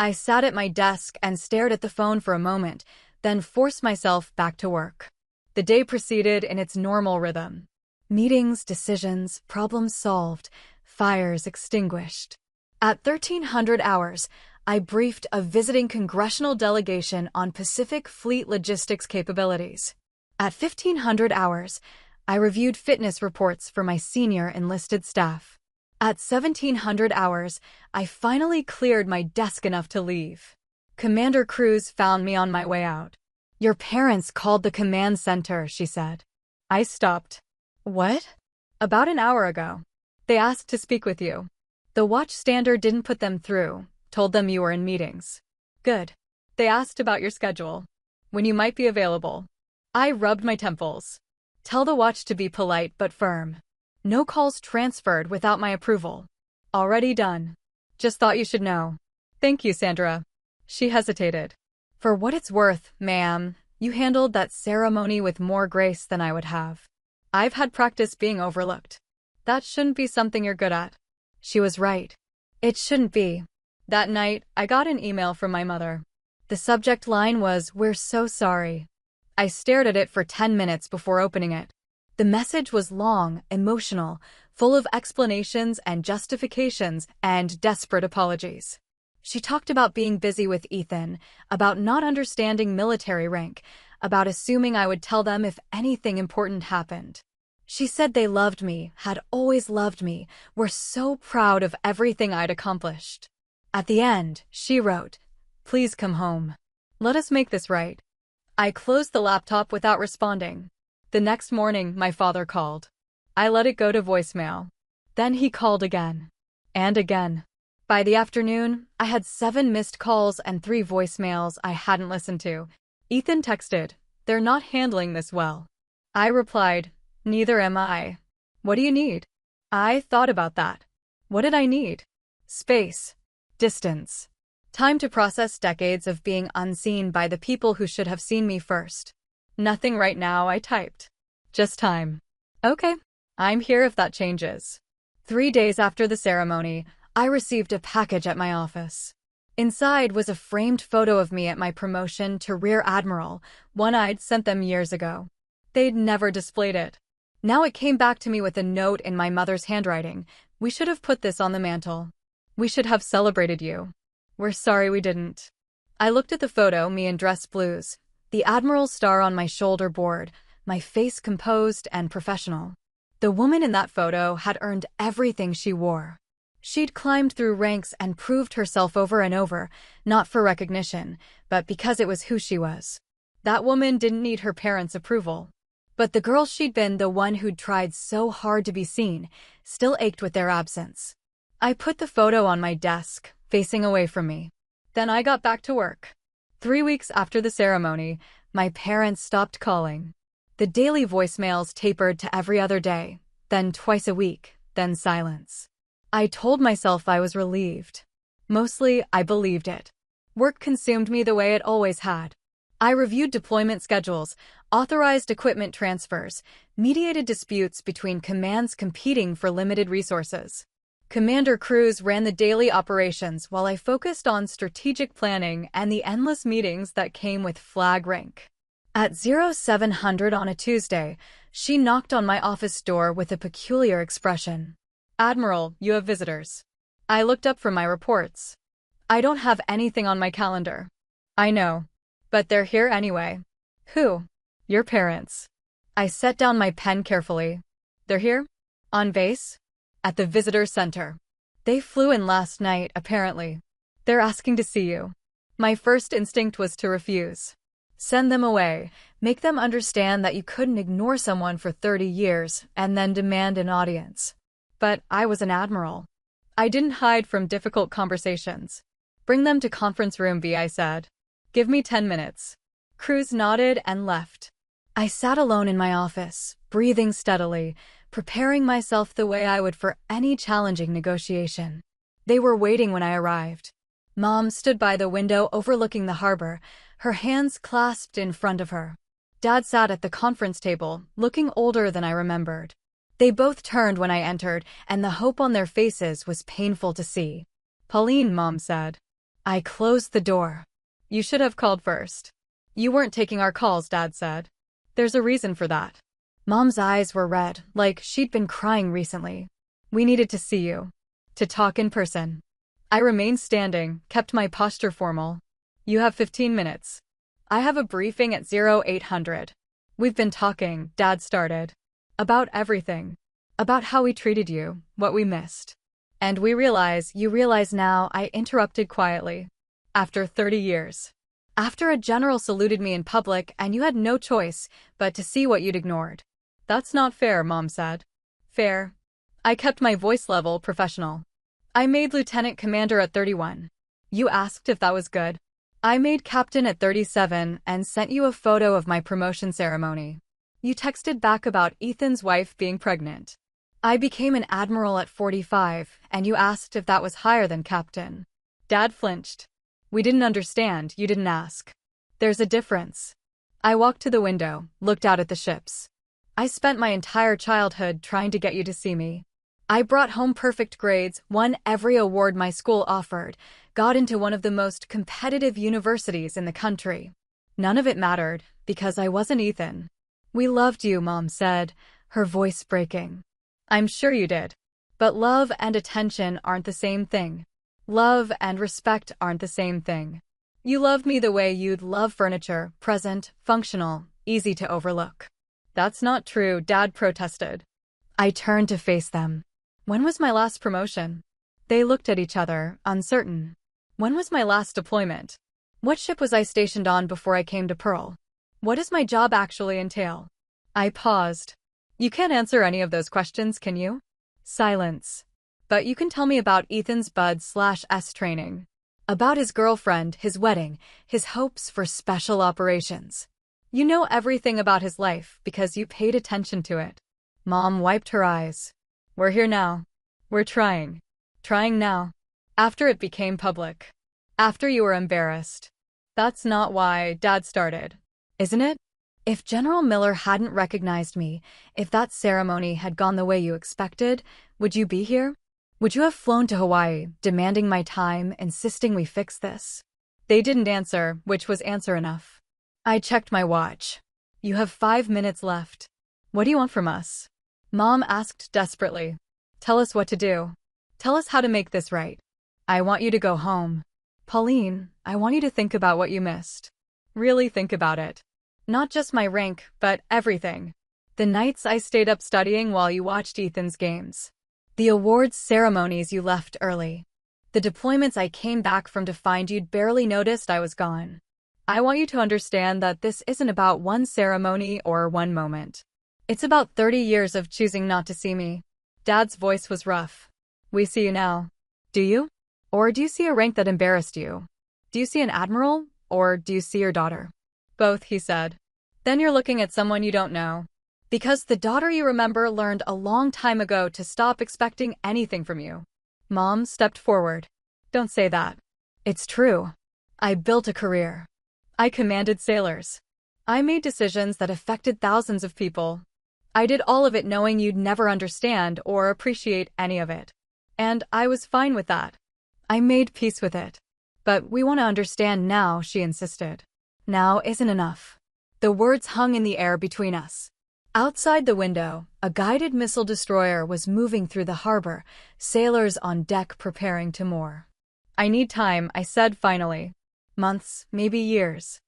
I sat at my desk and stared at the phone for a moment, then forced myself back to work. The day proceeded in its normal rhythm. Meetings, decisions, problems solved, fires extinguished. At 1300 hours, I briefed a visiting congressional delegation on Pacific Fleet logistics capabilities. At 1500 hours, I reviewed fitness reports for my senior enlisted staff. At 1700 hours, I finally cleared my desk enough to leave. Commander Cruz found me on my way out. Your parents called the command center, she said. I stopped. What? About an hour ago. They asked to speak with you. The watchstander didn't put them through, told them you were in meetings. Good. They asked about your schedule. When you might be available. I rubbed my temples. Tell the watch to be polite but firm. No calls transferred without my approval. Already done. Just thought you should know. Thank you, Sandra. She hesitated. For what it's worth, ma'am, you handled that ceremony with more grace than I would have. I've had practice being overlooked. That shouldn't be something you're good at. She was right. It shouldn't be. That night, I got an email from my mother. The subject line was, "We're so sorry." I stared at it for 10 minutes before opening it. The message was long, emotional, full of explanations and justifications and desperate apologies. She talked about being busy with Ethan, about not understanding military rank, about assuming I would tell them if anything important happened. She said they loved me, had always loved me, were so proud of everything I'd accomplished. At the end, she wrote, "Please come home. Let us make this right." I closed the laptop without responding. The next morning, my father called. I let it go to voicemail. Then he called again. And again. By the afternoon, I had 7 missed calls and 3 voicemails I hadn't listened to. Ethan texted, "They're not handling this well." I replied, "Neither am I. What do you need?" I thought about that. What did I need? Space. Distance. Time to process decades of being unseen by the people who should have seen me first. Nothing right now, I typed. Just time. Okay, I'm here if that changes. 3 days after the ceremony, I received a package at my office. Inside was a framed photo of me at my promotion to Rear Admiral, one I'd sent them years ago. They'd never displayed it. Now it came back to me with a note in my mother's handwriting. "We should have put this on the mantle. We should have celebrated you. We're sorry we didn't." I looked at the photo, me in dress blues, The Admiral's star on my shoulder board, my face composed and professional. The woman in that photo had earned everything she wore. She'd climbed through ranks and proved herself over and over, not for recognition, but because it was who she was. That woman didn't need her parents' approval. But the girl she'd been, the one who'd tried so hard to be seen, still ached with their absence. I put the photo on my desk, facing away from me. Then I got back to work. 3 weeks after the ceremony, my parents stopped calling. The daily voicemails tapered to every other day, then twice a week, then silence. I told myself I was relieved. Mostly, I believed it. Work consumed me the way it always had. I reviewed deployment schedules, authorized equipment transfers, mediated disputes between commands competing for limited resources. Commander Cruz ran the daily operations while I focused on strategic planning and the endless meetings that came with flag rank. At 0700 on a Tuesday, she knocked on my office door with a peculiar expression. "Admiral, you have visitors." I looked up from my reports. "I don't have anything on my calendar." "I know. But they're here anyway." "Who?" "Your parents." I set down my pen carefully. "They're here? On base?" "At the visitor center. They flew in last night, apparently. They're asking to see you." My first instinct was to refuse. Send them away, make them understand that you couldn't ignore someone for 30 years and then demand an audience. But I was an admiral. I didn't hide from difficult conversations. "Bring them to conference room B," I said. "Give me 10 minutes. Cruz nodded and left. I sat alone in my office, breathing steadily, preparing myself the way I would for any challenging negotiation. They were waiting when I arrived. Mom stood by the window overlooking the harbor, her hands clasped in front of her. Dad sat at the conference table, looking older than I remembered. They both turned when I entered, and the hope on their faces was painful to see. "Pauline," Mom said. I closed the door. "You should have called first." "You weren't taking our calls," Dad said. "There's a reason for that." Mom's eyes were red, like she'd been crying recently. "We needed to see you. To talk in person." I remained standing, kept my posture formal. "You have 15 minutes. I have a briefing at 0800. "We've been talking," Dad started. "About everything. About how we treated you, what we missed. And you realize now," I interrupted quietly. "After 30 years. After a general saluted me in public and you had no choice but to see what you'd ignored." "That's not fair," Mom said. "Fair?" I kept my voice level, professional. "I made lieutenant commander at 31. You asked if that was good. I made captain at 37 and sent you a photo of my promotion ceremony. You texted back about Ethan's wife being pregnant. I became an admiral at 45, and you asked if that was higher than captain." Dad flinched. "We didn't understand, you didn't ask. There's a difference." I walked to the window, looked out at the ships. "I spent my entire childhood trying to get you to see me. I brought home perfect grades, won every award my school offered, got into one of the most competitive universities in the country. None of it mattered, because I wasn't Ethan." "We loved you," Mom said, her voice breaking. "I'm sure you did. But love and attention aren't the same thing. Love and respect aren't the same thing. You loved me the way you'd love furniture, present, functional, easy to overlook." "That's not true," Dad protested. I turned to face them. "When was my last promotion?" They looked at each other, uncertain. "When was my last deployment? What ship was I stationed on before I came to Pearl? What does my job actually entail?" I paused. "You can't answer any of those questions, can you?" Silence. "But you can tell me about Ethan's Bud/S training. About his girlfriend, his wedding, his hopes for special operations. You know everything about his life because you paid attention to it." Mom wiped her eyes. "We're here now. We're trying. Trying now. After it became public. After you were embarrassed." "That's not why," Dad started. "Isn't it? If General Miller hadn't recognized me, if that ceremony had gone the way you expected, would you be here? Would you have flown to Hawaii, demanding my time, insisting we fix this?" They didn't answer, which was answer enough. I checked my watch. "You have 5 minutes left. What do you want from us?" Mom asked desperately. "Tell us what to do. Tell us how to make this right. I want you to go home. Pauline, I want you to think about what you missed. Really think about it. Not just my rank, but everything. The nights I stayed up studying while you watched Ethan's games. The awards ceremonies you left early. The deployments I came back from to find you'd barely noticed I was gone. I want you to understand that this isn't about one ceremony or one moment. It's about 30 years of choosing not to see me. Dad's voice was rough. We see you now. Do you? Or do you see a rank that embarrassed you? Do you see an admiral? Or do you see your daughter? Both, he said. Then you're looking at someone you don't know. Because the daughter you remember learned a long time ago to stop expecting anything from you. Mom stepped forward. Don't say that. It's true. I built a career. I commanded sailors. I made decisions that affected thousands of people. I did all of it knowing you'd never understand or appreciate any of it. And I was fine with that. I made peace with it. But we want to understand now, she insisted. Now isn't enough. The words hung in the air between us. Outside the window, a guided missile destroyer was moving through the harbor, sailors on deck preparing to moor. I need time, I said finally. Months, maybe years.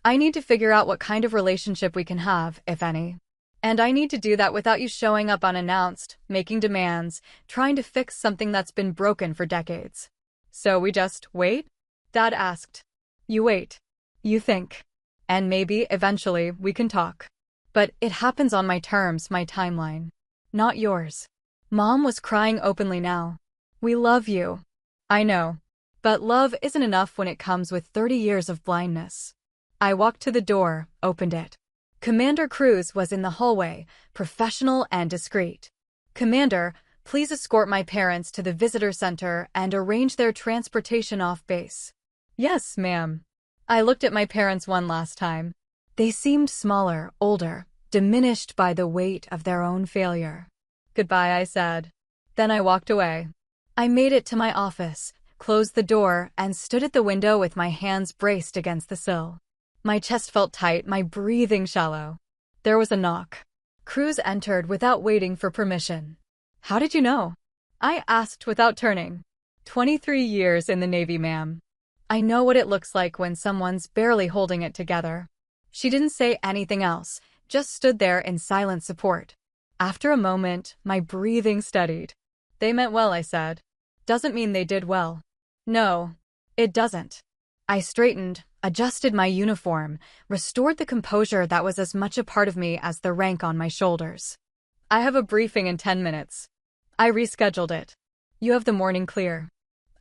I need to figure out what kind of relationship we can have, if any. And I need to do that without you showing up unannounced, making demands, trying to fix something that's been broken for decades. So we just wait? Dad asked. You wait. You think. And maybe, eventually, we can talk. But it happens on my terms, my timeline. Not yours. Mom was crying openly now. We love you. I know. But love isn't enough when it comes with 30 years of blindness. I walked to the door, opened it. Commander Cruz was in the hallway, professional and discreet. Commander, please escort my parents to the visitor center and arrange their transportation off base. Yes, ma'am. I looked at my parents one last time. They seemed smaller, older, diminished by the weight of their own failure. Goodbye, I said. Then I walked away. I made it to my office, closed the door, and stood at the window with my hands braced against the sill. My chest felt tight, my breathing shallow. There was a knock. Cruz entered without waiting for permission. How did you know? I asked without turning. 23 years in the Navy, ma'am. I know what it looks like when someone's barely holding it together. She didn't say anything else, just stood there in silent support. After a moment, my breathing steadied. They meant well, I said. Doesn't mean they did well. No, it doesn't. I straightened, adjusted my uniform, restored the composure that was as much a part of me as the rank on my shoulders. I have a briefing in 10 minutes. I rescheduled it. You have the morning clear.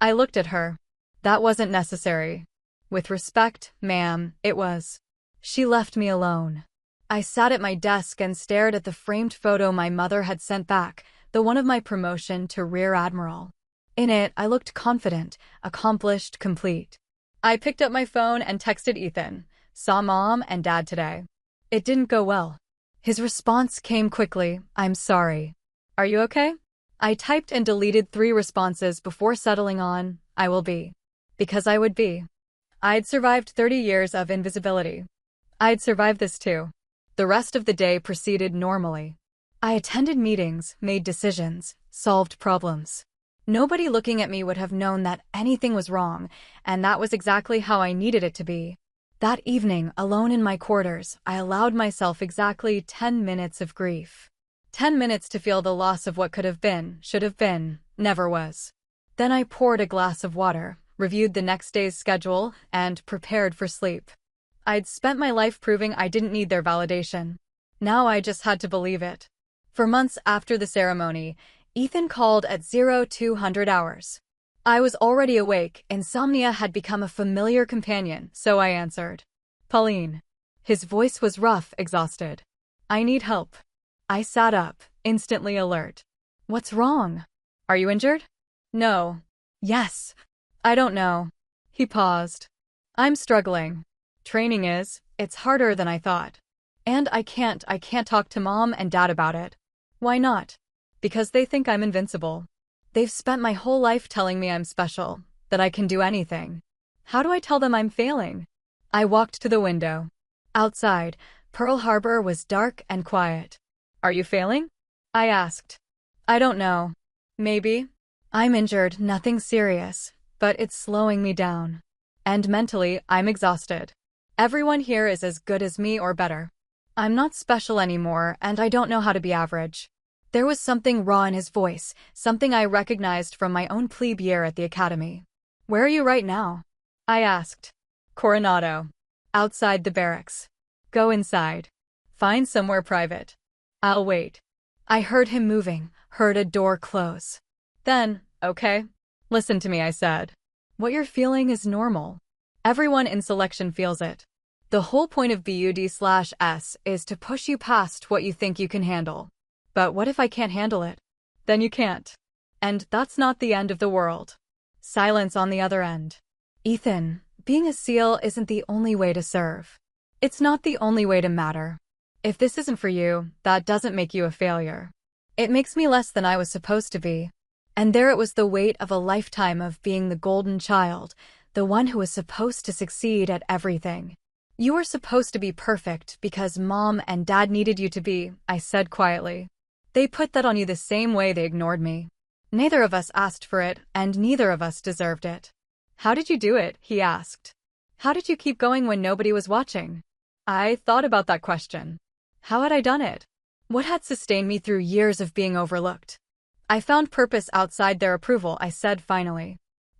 I looked at her. That wasn't necessary. With respect, ma'am, it was. She left me alone. I sat at my desk and stared at the framed photo my mother had sent back, the one of my promotion to Rear Admiral. In it, I looked confident, accomplished, complete. I picked up my phone and texted Ethan. Saw Mom and Dad today. It didn't go well. His response came quickly. I'm sorry. Are you okay? I typed and deleted 3 responses before settling on, I will be. Because I would be. I'd survived 30 years of invisibility. I'd survived this too. The rest of the day proceeded normally. I attended meetings, made decisions, solved problems. Nobody looking at me would have known that anything was wrong, and that was exactly how I needed it to be. That evening, alone in my quarters, I allowed myself exactly 10 minutes of grief. 10 minutes to feel the loss of what could have been, should have been, never was. Then I poured a glass of water, reviewed the next day's schedule, and prepared for sleep. I'd spent my life proving I didn't need their validation. Now I just had to believe it. For months after the ceremony, Ethan called at 0200 hours. I was already awake, insomnia had become a familiar companion, so I answered. Pauline. His voice was rough, exhausted. I need help. I sat up, instantly alert. What's wrong? Are you injured? No. Yes. I don't know. He paused. I'm struggling. Training is, it's harder than I thought. And I can't talk to Mom and Dad about it. Why not? Because they think I'm invincible. They've spent my whole life telling me I'm special, that I can do anything. How do I tell them I'm failing? I walked to the window. Outside, Pearl Harbor was dark and quiet. Are you failing? I asked. I don't know. Maybe. I'm injured, nothing serious, but it's slowing me down. And mentally, I'm exhausted. Everyone here is as good as me or better. I'm not special anymore, and I don't know how to be average. There was something raw in his voice, something I recognized from my own plebe year at the academy. Where are you right now? I asked. Coronado. Outside the barracks. Go inside. Find somewhere private. I'll wait. I heard him moving, heard a door close. Then, okay. Listen to me, I said. What you're feeling is normal. Everyone in selection feels it. The whole point of BUD/S is to push you past what you think you can handle. But what if I can't handle it? Then you can't. And that's not the end of the world. Silence on the other end. Ethan, being a SEAL isn't the only way to serve. It's not the only way to matter. If this isn't for you, that doesn't make you a failure. It makes me less than I was supposed to be. And there it was, the weight of a lifetime of being the golden child, the one who was supposed to succeed at everything. You were supposed to be perfect because Mom and Dad needed you to be, I said quietly. They put that on you the same way they ignored me. Neither of us asked for it, and neither of us deserved it. How did you do it? He asked. How did you keep going when nobody was watching? I thought about that question. How had I done it? What had sustained me through years of being overlooked? I found purpose outside their approval, I said finally.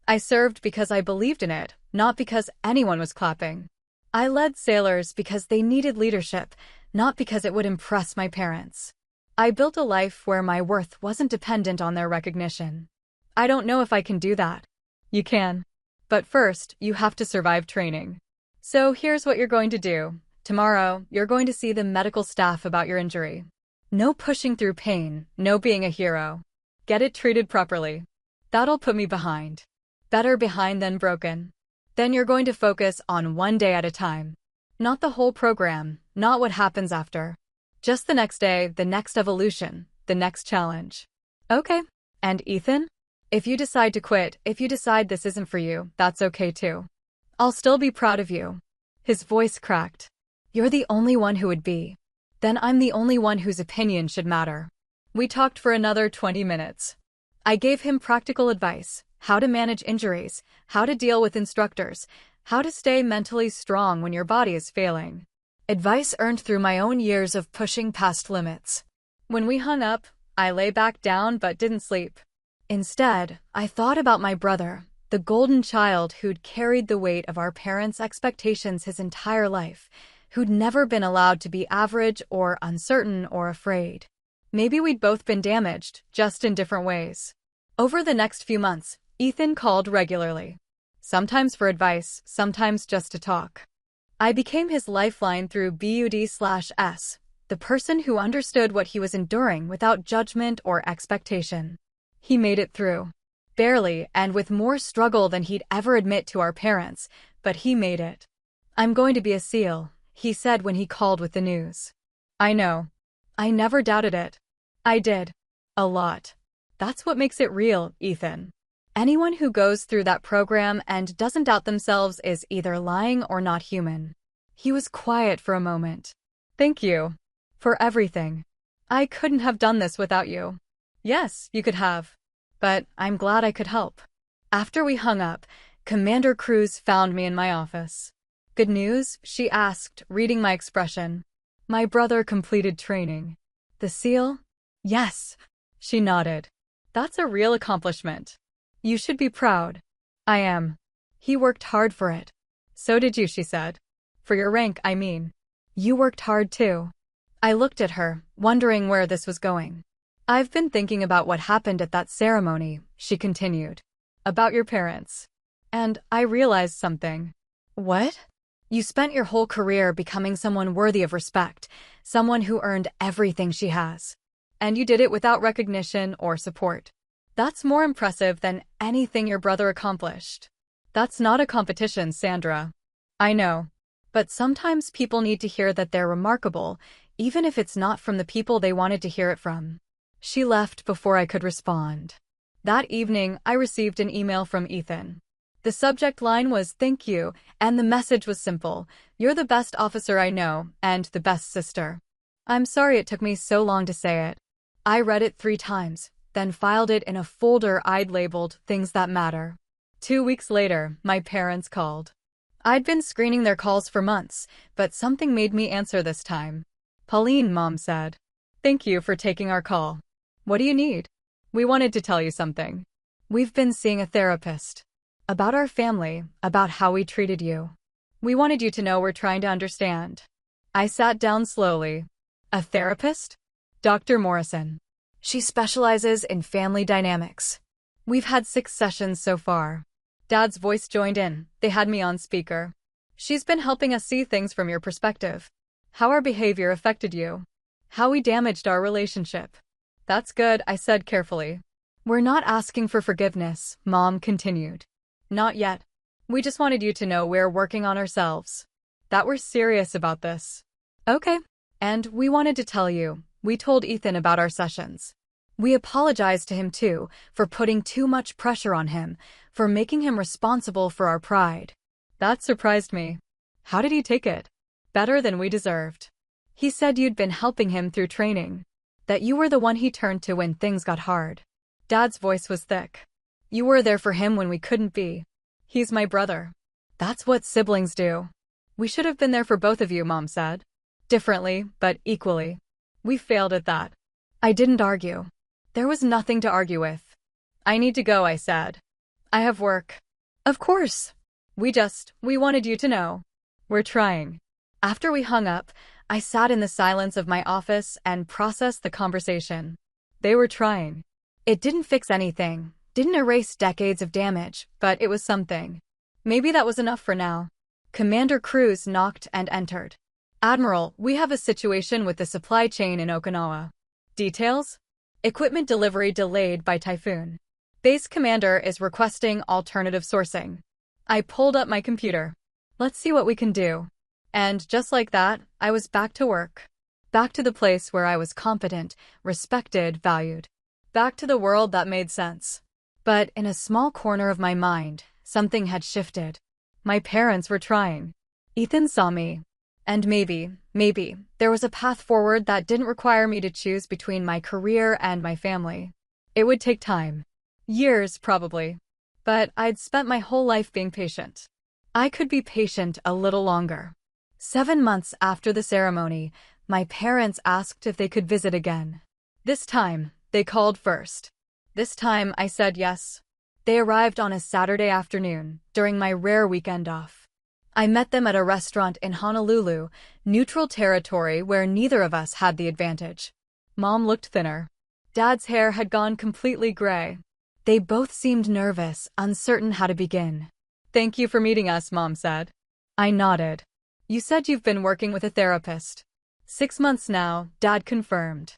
I served because I believed in it, not because anyone was clapping. I led sailors because they needed leadership, not because it would impress my parents. I built a life where my worth wasn't dependent on their recognition. I don't know if I can do that. You can. But first, you have to survive training. So here's what you're going to do. Tomorrow, you're going to see the medical staff about your injury. No pushing through pain, no being a hero. Get it treated properly. That'll put me behind. Better behind than broken. Then you're going to focus on one day at a time. Not the whole program, not what happens after. Just the next day, the next evolution, the next challenge. Okay. And Ethan? If you decide to quit, if you decide this isn't for you, that's okay too. I'll still be proud of you. His voice cracked. You're the only one who would be. Then I'm the only one whose opinion should matter. We talked for another 20 minutes. I gave him practical advice. How to manage injuries, how to deal with instructors, how to stay mentally strong when your body is failing. Advice earned through my own years of pushing past limits. When we hung up, I lay back down but didn't sleep. Instead, I thought about my brother, the golden child who'd carried the weight of our parents' expectations his entire life, who'd never been allowed to be average or uncertain or afraid. Maybe we'd both been damaged, just in different ways. Over the next few months, Ethan called regularly. Sometimes for advice, sometimes just to talk. I became his lifeline through BUD/S, the person who understood what he was enduring without judgment or expectation. He made it through. Barely, and with more struggle than he'd ever admit to our parents, but he made it. I'm going to be a SEAL, he said when he called with the news. I know. I never doubted it. I did. A lot. That's what makes it real, Ethan. Anyone who goes through that program and doesn't doubt themselves is either lying or not human. He was quiet for a moment. Thank you. For everything. I couldn't have done this without you. Yes, you could have. But I'm glad I could help. After we hung up, Commander Cruz found me in my office. Good news? She asked, reading my expression. My brother completed training. The SEAL? Yes. She nodded. That's a real accomplishment. You should be proud. I am. He worked hard for it. So did you, she said. For your rank, I mean. You worked hard too. I looked at her, wondering where this was going. I've been thinking about what happened at that ceremony, she continued. About your parents. And I realized something. What? You spent your whole career becoming someone worthy of respect, someone who earned everything she has. And you did it without recognition or support. That's more impressive than anything your brother accomplished. That's not a competition, Sandra. I know. But sometimes people need to hear that they're remarkable, even if it's not from the people they wanted to hear it from. She left before I could respond. That evening, I received an email from Ethan. The subject line was "Thank you," and the message was simple. You're the best officer I know, and the best sister. I'm sorry it took me so long to say it. I read it 3 times, then filed it in a folder I'd labeled Things That Matter. 2 weeks later, my parents called. I'd been screening their calls for months, but something made me answer this time. Pauline, Mom said. Thank you for taking our call. What do you need? We wanted to tell you something. We've been seeing a therapist. About our family, about how we treated you. We wanted you to know we're trying to understand. I sat down slowly. A therapist? Dr. Morrison. She specializes in family dynamics. We've had 6 sessions so far. Dad's voice joined in. They had me on speaker. She's been helping us see things from your perspective. How our behavior affected you. How we damaged our relationship. That's good, I said carefully. We're not asking for forgiveness, Mom continued. Not yet. We just wanted you to know we're working on ourselves. That we're serious about this. Okay. And we wanted to tell you, we told Ethan about our sessions. We apologized to him too, for putting too much pressure on him, for making him responsible for our pride. That surprised me. How did he take it? Better than we deserved. He said you'd been helping him through training. That you were the one he turned to when things got hard. Dad's voice was thick. You were there for him when we couldn't be. He's my brother. That's what siblings do. We should have been there for both of you, Mom said. Differently, but equally. We failed at that. I didn't argue. There was nothing to argue with. I need to go, I said. I have work. Of course. We wanted you to know. We're trying. After we hung up, I sat in the silence of my office and processed the conversation. They were trying. It didn't fix anything, didn't erase decades of damage, but it was something. Maybe that was enough for now. Commander Cruz knocked and entered. Admiral, we have a situation with the supply chain in Okinawa. Details? Equipment delivery delayed by typhoon. Base commander is requesting alternative sourcing. I pulled up my computer. Let's see what we can do. And just like that, I was back to work. Back to the place where I was competent, respected, valued. Back to the world that made sense. But in a small corner of my mind, something had shifted. My parents were trying. Ethan saw me. And maybe, there was a path forward that didn't require me to choose between my career and my family. It would take time. Years, probably. But I'd spent my whole life being patient. I could be patient a little longer. 7 months after the ceremony, my parents asked if they could visit again. This time, they called first. This time, I said yes. They arrived on a Saturday afternoon, during my rare weekend off. I met them at a restaurant in Honolulu, neutral territory where neither of us had the advantage. Mom looked thinner. Dad's hair had gone completely gray. They both seemed nervous, uncertain how to begin. Thank you for meeting us, Mom said. I nodded. You said you've been working with a therapist. 6 months now, Dad confirmed.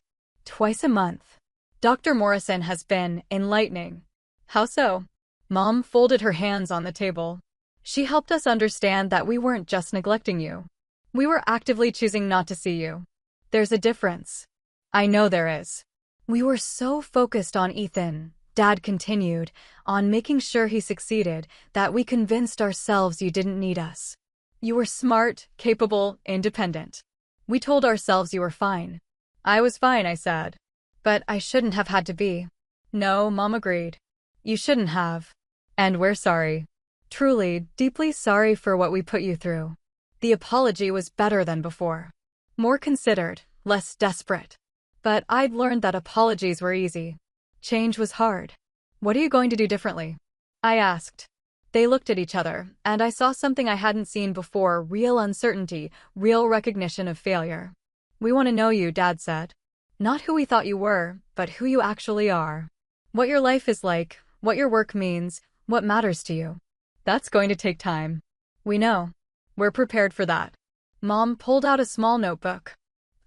Twice a month. Dr. Morrison has been enlightening. How so? Mom folded her hands on the table. She helped us understand that we weren't just neglecting you. We were actively choosing not to see you. There's a difference. I know there is. We were so focused on Ethan, Dad continued, on making sure he succeeded, that we convinced ourselves you didn't need us. You were smart, capable, independent. We told ourselves you were fine. I was fine, I said. But I shouldn't have had to be. No, Mom agreed. You shouldn't have. And we're sorry. Truly, deeply sorry for what we put you through. The apology was better than before. More considered, less desperate. But I'd learned that apologies were easy. Change was hard. What are you going to do differently? I asked. They looked at each other, and I saw something I hadn't seen before, real uncertainty, real recognition of failure. We want to know you, Dad said. Not who we thought you were, but who you actually are. What your life is like, what your work means, what matters to you. That's going to take time. We know. We're prepared for that. Mom pulled out a small notebook.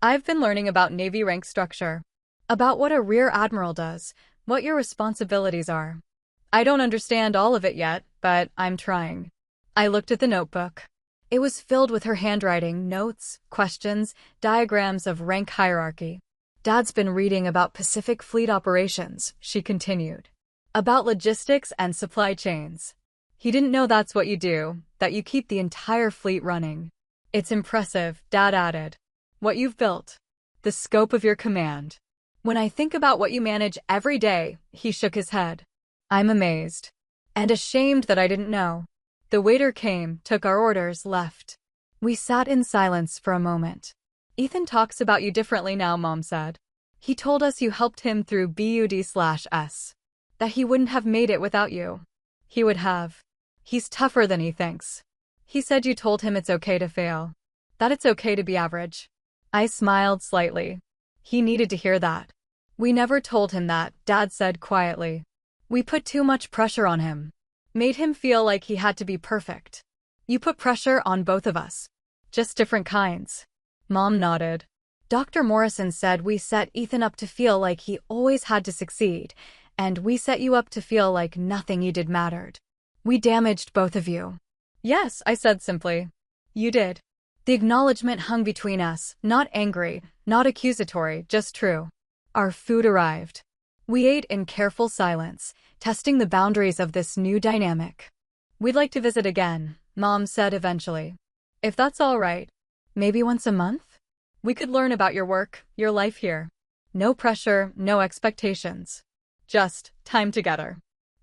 I've been learning about Navy rank structure. About what a rear admiral does, what your responsibilities are. I don't understand all of it yet, but I'm trying. I looked at the notebook. It was filled with her handwriting, notes, questions, diagrams of rank hierarchy. Dad's been reading about Pacific Fleet operations, she continued. About logistics and supply chains. He didn't know that's what you do, that you keep the entire fleet running. It's impressive, Dad added. What you've built. The scope of your command. When I think about what you manage every day, he shook his head. I'm amazed. And ashamed that I didn't know. The waiter came, took our orders, left. We sat in silence for a moment. Ethan talks about you differently now, Mom said. He told us you helped him through BUD/S. That he wouldn't have made it without you. He would have. He's tougher than he thinks. He said you told him it's okay to fail. That it's okay to be average. I smiled slightly. He needed to hear that. We never told him that, Dad said quietly. We put too much pressure on him. Made him feel like he had to be perfect. You put pressure on both of us. Just different kinds. Mom nodded. Dr. Morrison said we set Ethan up to feel like he always had to succeed, and we set you up to feel like nothing you did mattered. We damaged both of you. Yes, I said simply. You did. The acknowledgement hung between us, not angry, not accusatory, just true. Our food arrived. We ate in careful silence, testing the boundaries of this new dynamic. We'd like to visit again, Mom said eventually. If that's all right. Maybe once a month? We could learn about your work, your life here. No pressure, no expectations. Just time together.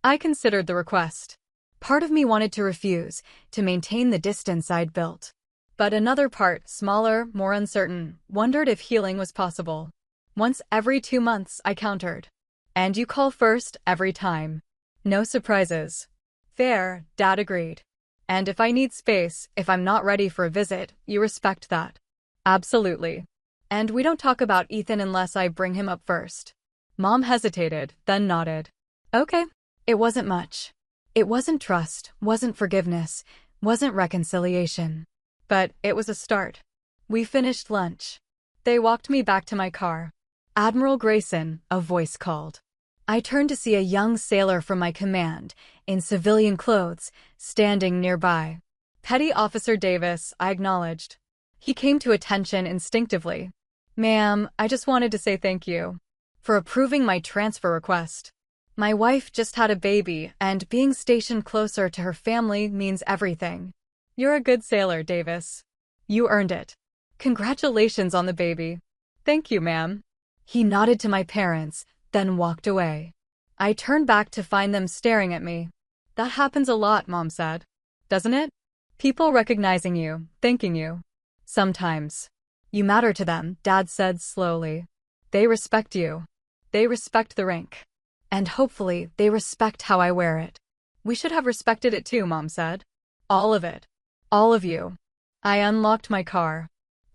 I considered the request. Part of me wanted to refuse, to maintain the distance I'd built. But another part, smaller, more uncertain, wondered if healing was possible. Once every 2 months, I countered. And you call first, every time. No surprises. Fair, Dad agreed. And if I need space, if I'm not ready for a visit, you respect that. Absolutely. And we don't talk about Ethan unless I bring him up first. Mom hesitated, then nodded. Okay. It wasn't much. It wasn't trust, wasn't forgiveness, wasn't reconciliation. But it was a start. We finished lunch. They walked me back to my car. Admiral Grayson, a voice called. I turned to see a young sailor from my command, in civilian clothes, standing nearby. Petty Officer Davis, I acknowledged. He came to attention instinctively. Ma'am, I just wanted to say thank you for approving my transfer request. My wife just had a baby, and being stationed closer to her family means everything. You're a good sailor, Davis. You earned it. Congratulations on the baby. Thank you, ma'am. He nodded to my parents, then walked away. I turned back to find them staring at me. That happens a lot, Mom said. Doesn't it? People recognizing you, thanking you. Sometimes. You matter to them, Dad said slowly. They respect you. They respect the rank. And hopefully, they respect how I wear it. We should have respected it too, Mom said. All of it. All of you. I unlocked my car.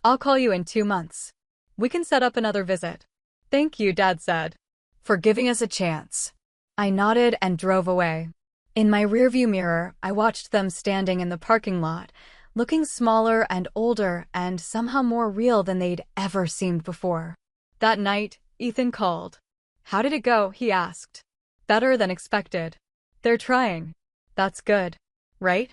I'll call you in 2 months. We can set up another visit. Thank you, Dad said, for giving us a chance. I nodded and drove away. In my rearview mirror, I watched them standing in the parking lot, looking smaller and older and somehow more real than they'd ever seemed before. That night, Ethan called. How did it go? He asked. Better than expected. They're trying. That's good. Right?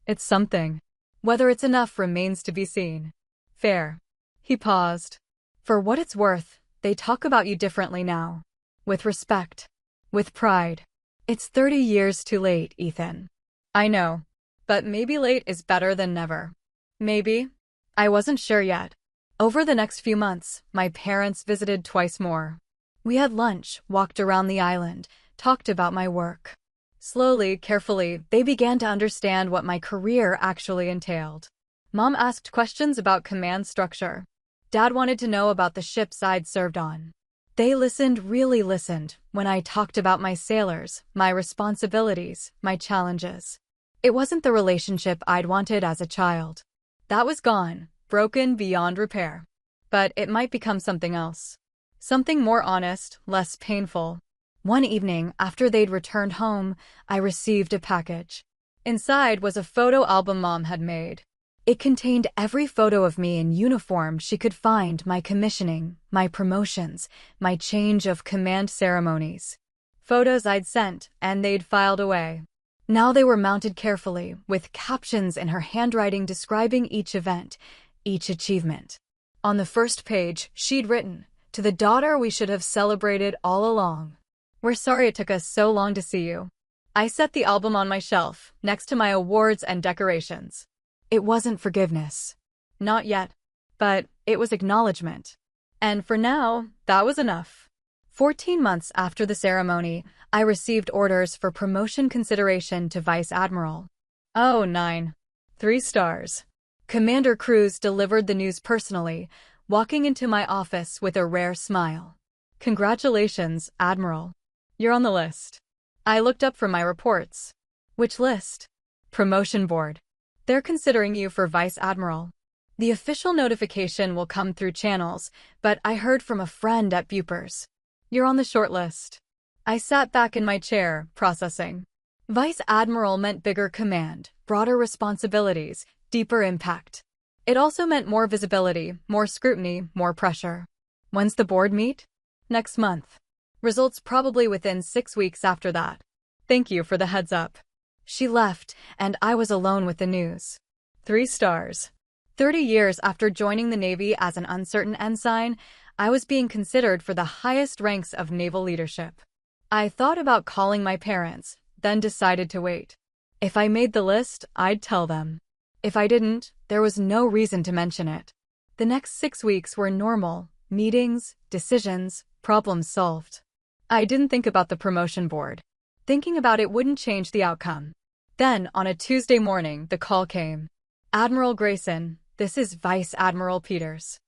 It's something. Whether it's enough remains to be seen. Fair. He paused. For what it's worth, they talk about you differently now. With respect. With pride. It's 30 years too late, Ethan. I know. But maybe late is better than never. Maybe. I wasn't sure yet. Over the next few months, my parents visited twice more. We had lunch, walked around the island, talked about my work. Slowly, carefully, they began to understand what my career actually entailed. Mom asked questions about command structure. Dad wanted to know about the ships I'd served on. They listened, really listened, when I talked about my sailors, my responsibilities, my challenges. It wasn't the relationship I'd wanted as a child. That was gone, broken beyond repair. But it might become something else. Something more honest, less painful. One evening, after they'd returned home, I received a package. Inside was a photo album Mom had made. It contained every photo of me in uniform she could find, my commissioning, my promotions, my change of command ceremonies. Photos I'd sent, and they'd filed away. Now they were mounted carefully, with captions in her handwriting describing each event, each achievement. On the first page, she'd written, "To the daughter we should have celebrated all along. We're sorry it took us so long to see you." I set the album on my shelf, next to my awards and decorations. It wasn't forgiveness. Not yet. But it was acknowledgement. And for now, that was enough. 14 months after the ceremony, I received orders for promotion consideration to Vice Admiral. Oh, 9. 3 stars. Commander Cruz delivered the news personally, walking into my office with a rare smile. Congratulations, Admiral. You're on the list. I looked up from my reports. Which list? Promotion board. They're considering you for Vice Admiral. The official notification will come through channels, but I heard from a friend at Bupers. You're on the short list. I sat back in my chair, processing. Vice Admiral meant bigger command, broader responsibilities, deeper impact. It also meant more visibility, more scrutiny, more pressure. When's the board meet? Next month. Results probably within 6 weeks after that. Thank you for the heads up. She left, and I was alone with the news. 3 stars. 30 years after joining the Navy as an uncertain ensign, I was being considered for the highest ranks of naval leadership. I thought about calling my parents, then decided to wait. If I made the list, I'd tell them. If I didn't, there was no reason to mention it. The next 6 weeks were normal: meetings, decisions, problems solved. I didn't think about the promotion board. Thinking about it wouldn't change the outcome. Then, on a Tuesday morning, the call came. Admiral Grayson, this is Vice Admiral Peters.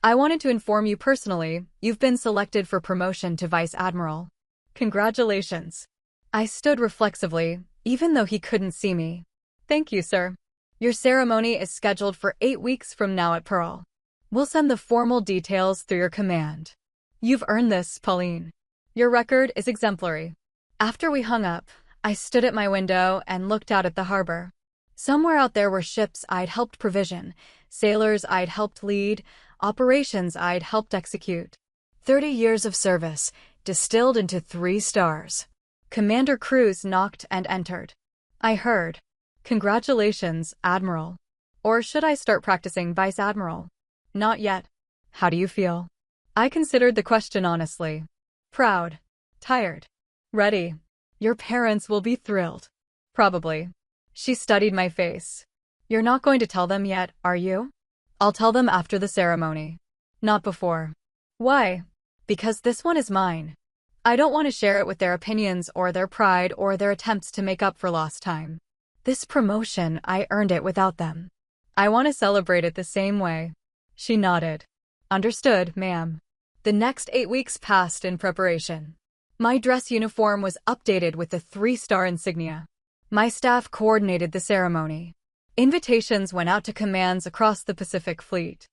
I wanted to inform you personally, you've been selected for promotion to Vice Admiral. Congratulations. I stood reflexively, even though he couldn't see me. Thank you, sir. Your ceremony is scheduled for 8 weeks from now at Pearl. We'll send the formal details through your command. You've earned this, Pauline. Your record is exemplary. After we hung up, I stood at my window and looked out at the harbor. Somewhere out there were ships I'd helped provision, sailors I'd helped lead, operations I'd helped execute. 30 years of service, distilled into 3 stars. Commander Cruz knocked and entered. I heard, "Congratulations, Admiral." Or should I start practicing Vice Admiral? Not yet. How do you feel? I considered the question honestly. Proud. Tired. Ready. Your parents will be thrilled. Probably. She studied my face. You're not going to tell them yet, are you? I'll tell them after the ceremony. Not before. Why? Because this one is mine. I don't want to share it with their opinions or their pride or their attempts to make up for lost time. This promotion, I earned it without them. I want to celebrate it the same way. She nodded. Understood, ma'am. The next 8 weeks passed in preparation. My dress uniform was updated with the 3-star insignia. My staff coordinated the ceremony. Invitations went out to commands across the Pacific Fleet.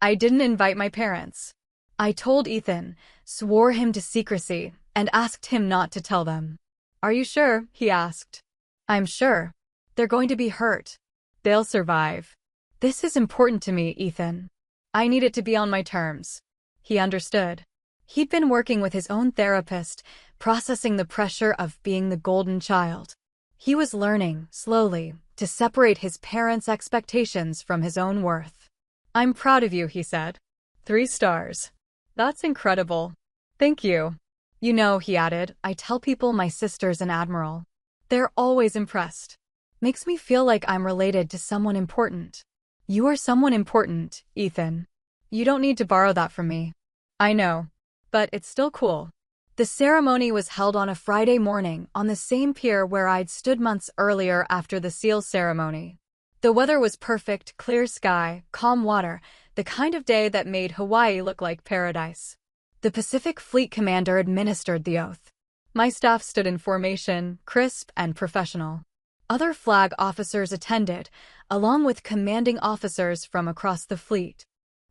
I didn't invite my parents. I told Ethan, swore him to secrecy, and asked him not to tell them. Are you sure? He asked. I'm sure. They're going to be hurt. They'll survive. This is important to me, Ethan. I need it to be on my terms. He understood. He'd been working with his own therapist, processing the pressure of being the golden child. He was learning, slowly, to separate his parents' expectations from his own worth. I'm proud of you, he said. 3 stars. That's incredible. Thank you. You know, he added, I tell people my sister's an admiral. They're always impressed. Makes me feel like I'm related to someone important. You are someone important, Ethan. You don't need to borrow that from me. I know. But it's still cool. The ceremony was held on a Friday morning on the same pier where I'd stood months earlier after the SEAL ceremony. The weather was perfect, clear sky, calm water, the kind of day that made Hawaii look like paradise. The Pacific Fleet commander administered the oath. My staff stood in formation, crisp and professional. Other flag officers attended, along with commanding officers from across the fleet.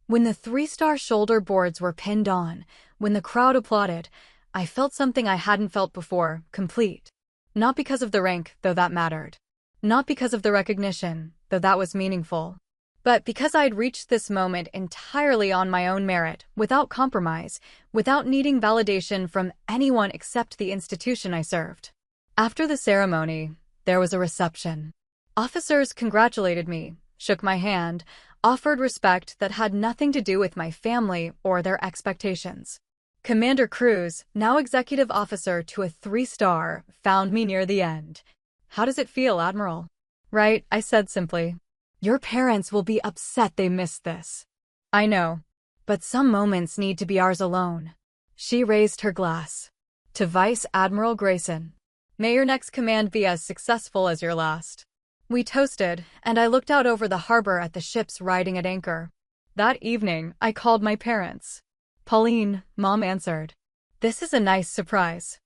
When the 3-star shoulder boards were pinned on, when the crowd applauded, I felt something I hadn't felt before, complete. Not because of the rank, though that mattered. Not because of the recognition, though that was meaningful. But because I'd reached this moment entirely on my own merit, without compromise, without needing validation from anyone except the institution I served. After the ceremony, there was a reception. Officers congratulated me, shook my hand, offered respect that had nothing to do with my family or their expectations. Commander Cruz, now executive officer to a 3-star, found me near the end. How does it feel, Admiral? Right, I said simply. Your parents will be upset they missed this. I know. But some moments need to be ours alone. She raised her glass. To Vice Admiral Grayson. May your next command be as successful as your last. We toasted, and I looked out over the harbor at the ships riding at anchor. That evening, I called my parents. "Pauline," Mom answered. "This is a nice surprise.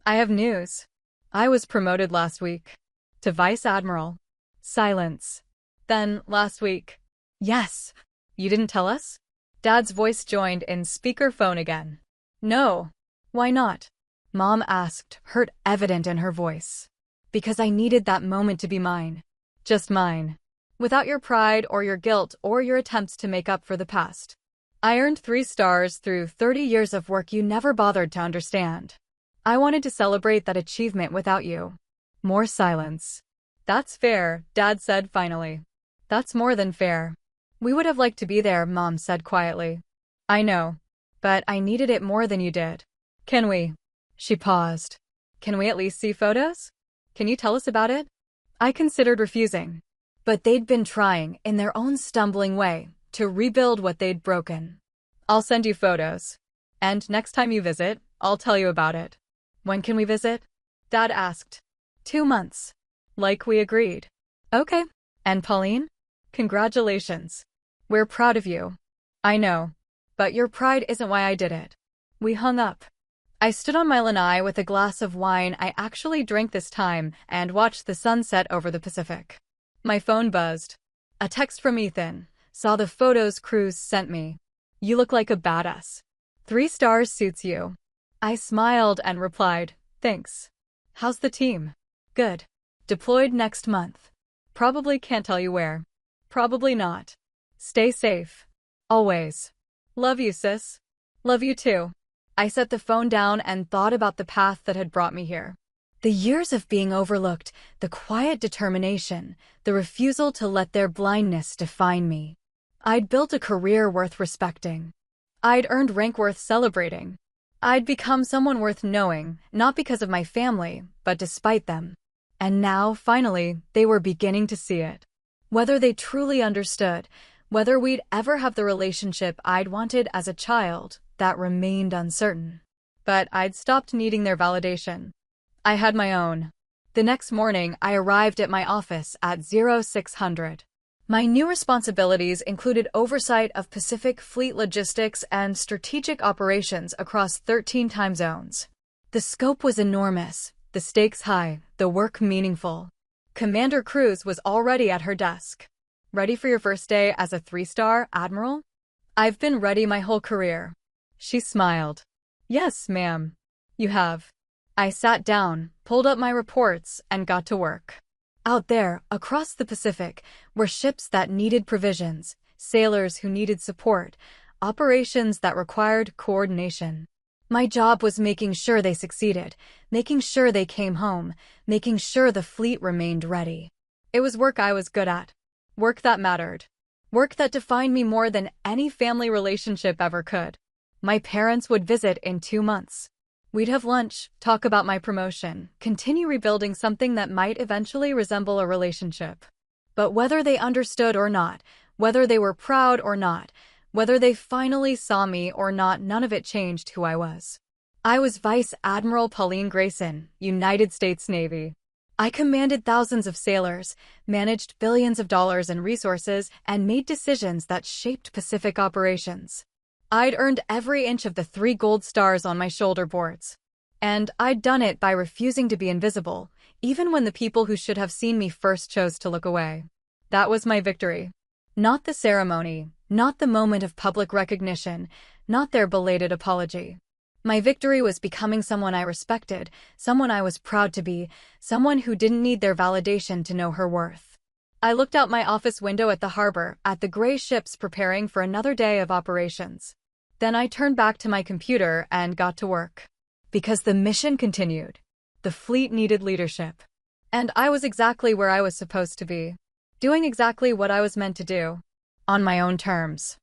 I have news. I was promoted last week to Vice Admiral." Silence. Then, last week. "Yes. You didn't tell us?" Dad's voice joined in speakerphone again. "No. Why not?" Mom asked, hurt evident in her voice. "Because I needed that moment to be mine. Just mine. Without your pride or your guilt or your attempts to make up for the past. I earned 3 stars through 30 years of work you never bothered to understand. I wanted to celebrate that achievement without you." More silence. "That's fair," Dad said finally. "That's more than fair. We would have liked to be there," Mom said quietly. "I know. But I needed it more than you did. Can we?" She paused. "Can we at least see photos? Can you tell us about it?" I considered refusing. But they'd been trying, in their own stumbling way, to rebuild what they'd broken. "I'll send you photos. And next time you visit, I'll tell you about it." "When can we visit?" Dad asked. 2 months. Like we agreed. "Okay. And Pauline? Congratulations. We're proud of you." "I know. But your pride isn't why I did it." We hung up. I stood on my lanai with a glass of wine I actually drank this time and watched the sunset over the Pacific. My phone buzzed. A text from Ethan. "Saw the photos Cruz sent me. You look like a badass. 3 stars suits you." I smiled and replied, "Thanks. How's the team?" "Good. Deployed next month. Probably can't tell you where." "Probably not. Stay safe. Always. Love you, sis." "Love you too." I set the phone down and thought about the path that had brought me here. The years of being overlooked, the quiet determination, the refusal to let their blindness define me. I'd built a career worth respecting. I'd earned rank worth celebrating. I'd become someone worth knowing, not because of my family, but despite them. And now, finally, they were beginning to see it. Whether they truly understood, whether we'd ever have the relationship I'd wanted as a child, that remained uncertain. But I'd stopped needing their validation. I had my own. The next morning, I arrived at my office at 0600. My new responsibilities included oversight of Pacific Fleet logistics and strategic operations across 13 time zones. The scope was enormous, the stakes high, the work meaningful. Commander Cruz was already at her desk. "Ready for your first day as a 3-star, Admiral?" "I've been ready my whole career." She smiled. "Yes, ma'am. You have." I sat down, pulled up my reports, and got to work. Out there, across the Pacific, were ships that needed provisions, sailors who needed support, operations that required coordination. My job was making sure they succeeded, making sure they came home, making sure the fleet remained ready. It was work I was good at. Work that mattered. Work that defined me more than any family relationship ever could. My parents would visit in 2 months. We'd have lunch, talk about my promotion, continue rebuilding something that might eventually resemble a relationship. But whether they understood or not, whether they were proud or not, whether they finally saw me or not, none of it changed who I was. I was Vice Admiral Pauline Grayson, United States Navy. I commanded thousands of sailors, managed billions of dollars in resources, and made decisions that shaped Pacific operations. I'd earned every inch of the 3 gold stars on my shoulder boards. And I'd done it by refusing to be invisible, even when the people who should have seen me first chose to look away. That was my victory. Not the ceremony, not the moment of public recognition, not their belated apology. My victory was becoming someone I respected, someone I was proud to be, someone who didn't need their validation to know her worth. I looked out my office window at the harbor, at the gray ships preparing for another day of operations. Then I turned back to my computer and got to work. Because the mission continued. The fleet needed leadership. And I was exactly where I was supposed to be. Doing exactly what I was meant to do. On my own terms.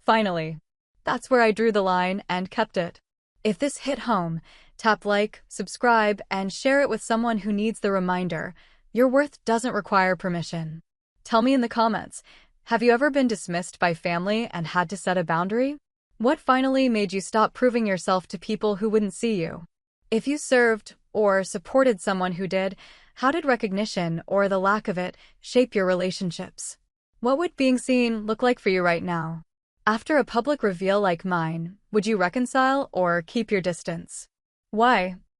Finally. That's where I drew the line and kept it. If this hit home, tap like, subscribe, and share it with someone who needs the reminder. Your worth doesn't require permission. Tell me in the comments, have you ever been dismissed by family and had to set a boundary? What finally made you stop proving yourself to people who wouldn't see you? If you served or supported someone who did, How did recognition, or the lack of it, shape your relationships? What would being seen look like for you right now? After a public reveal like mine, would you reconcile or keep your distance? Why?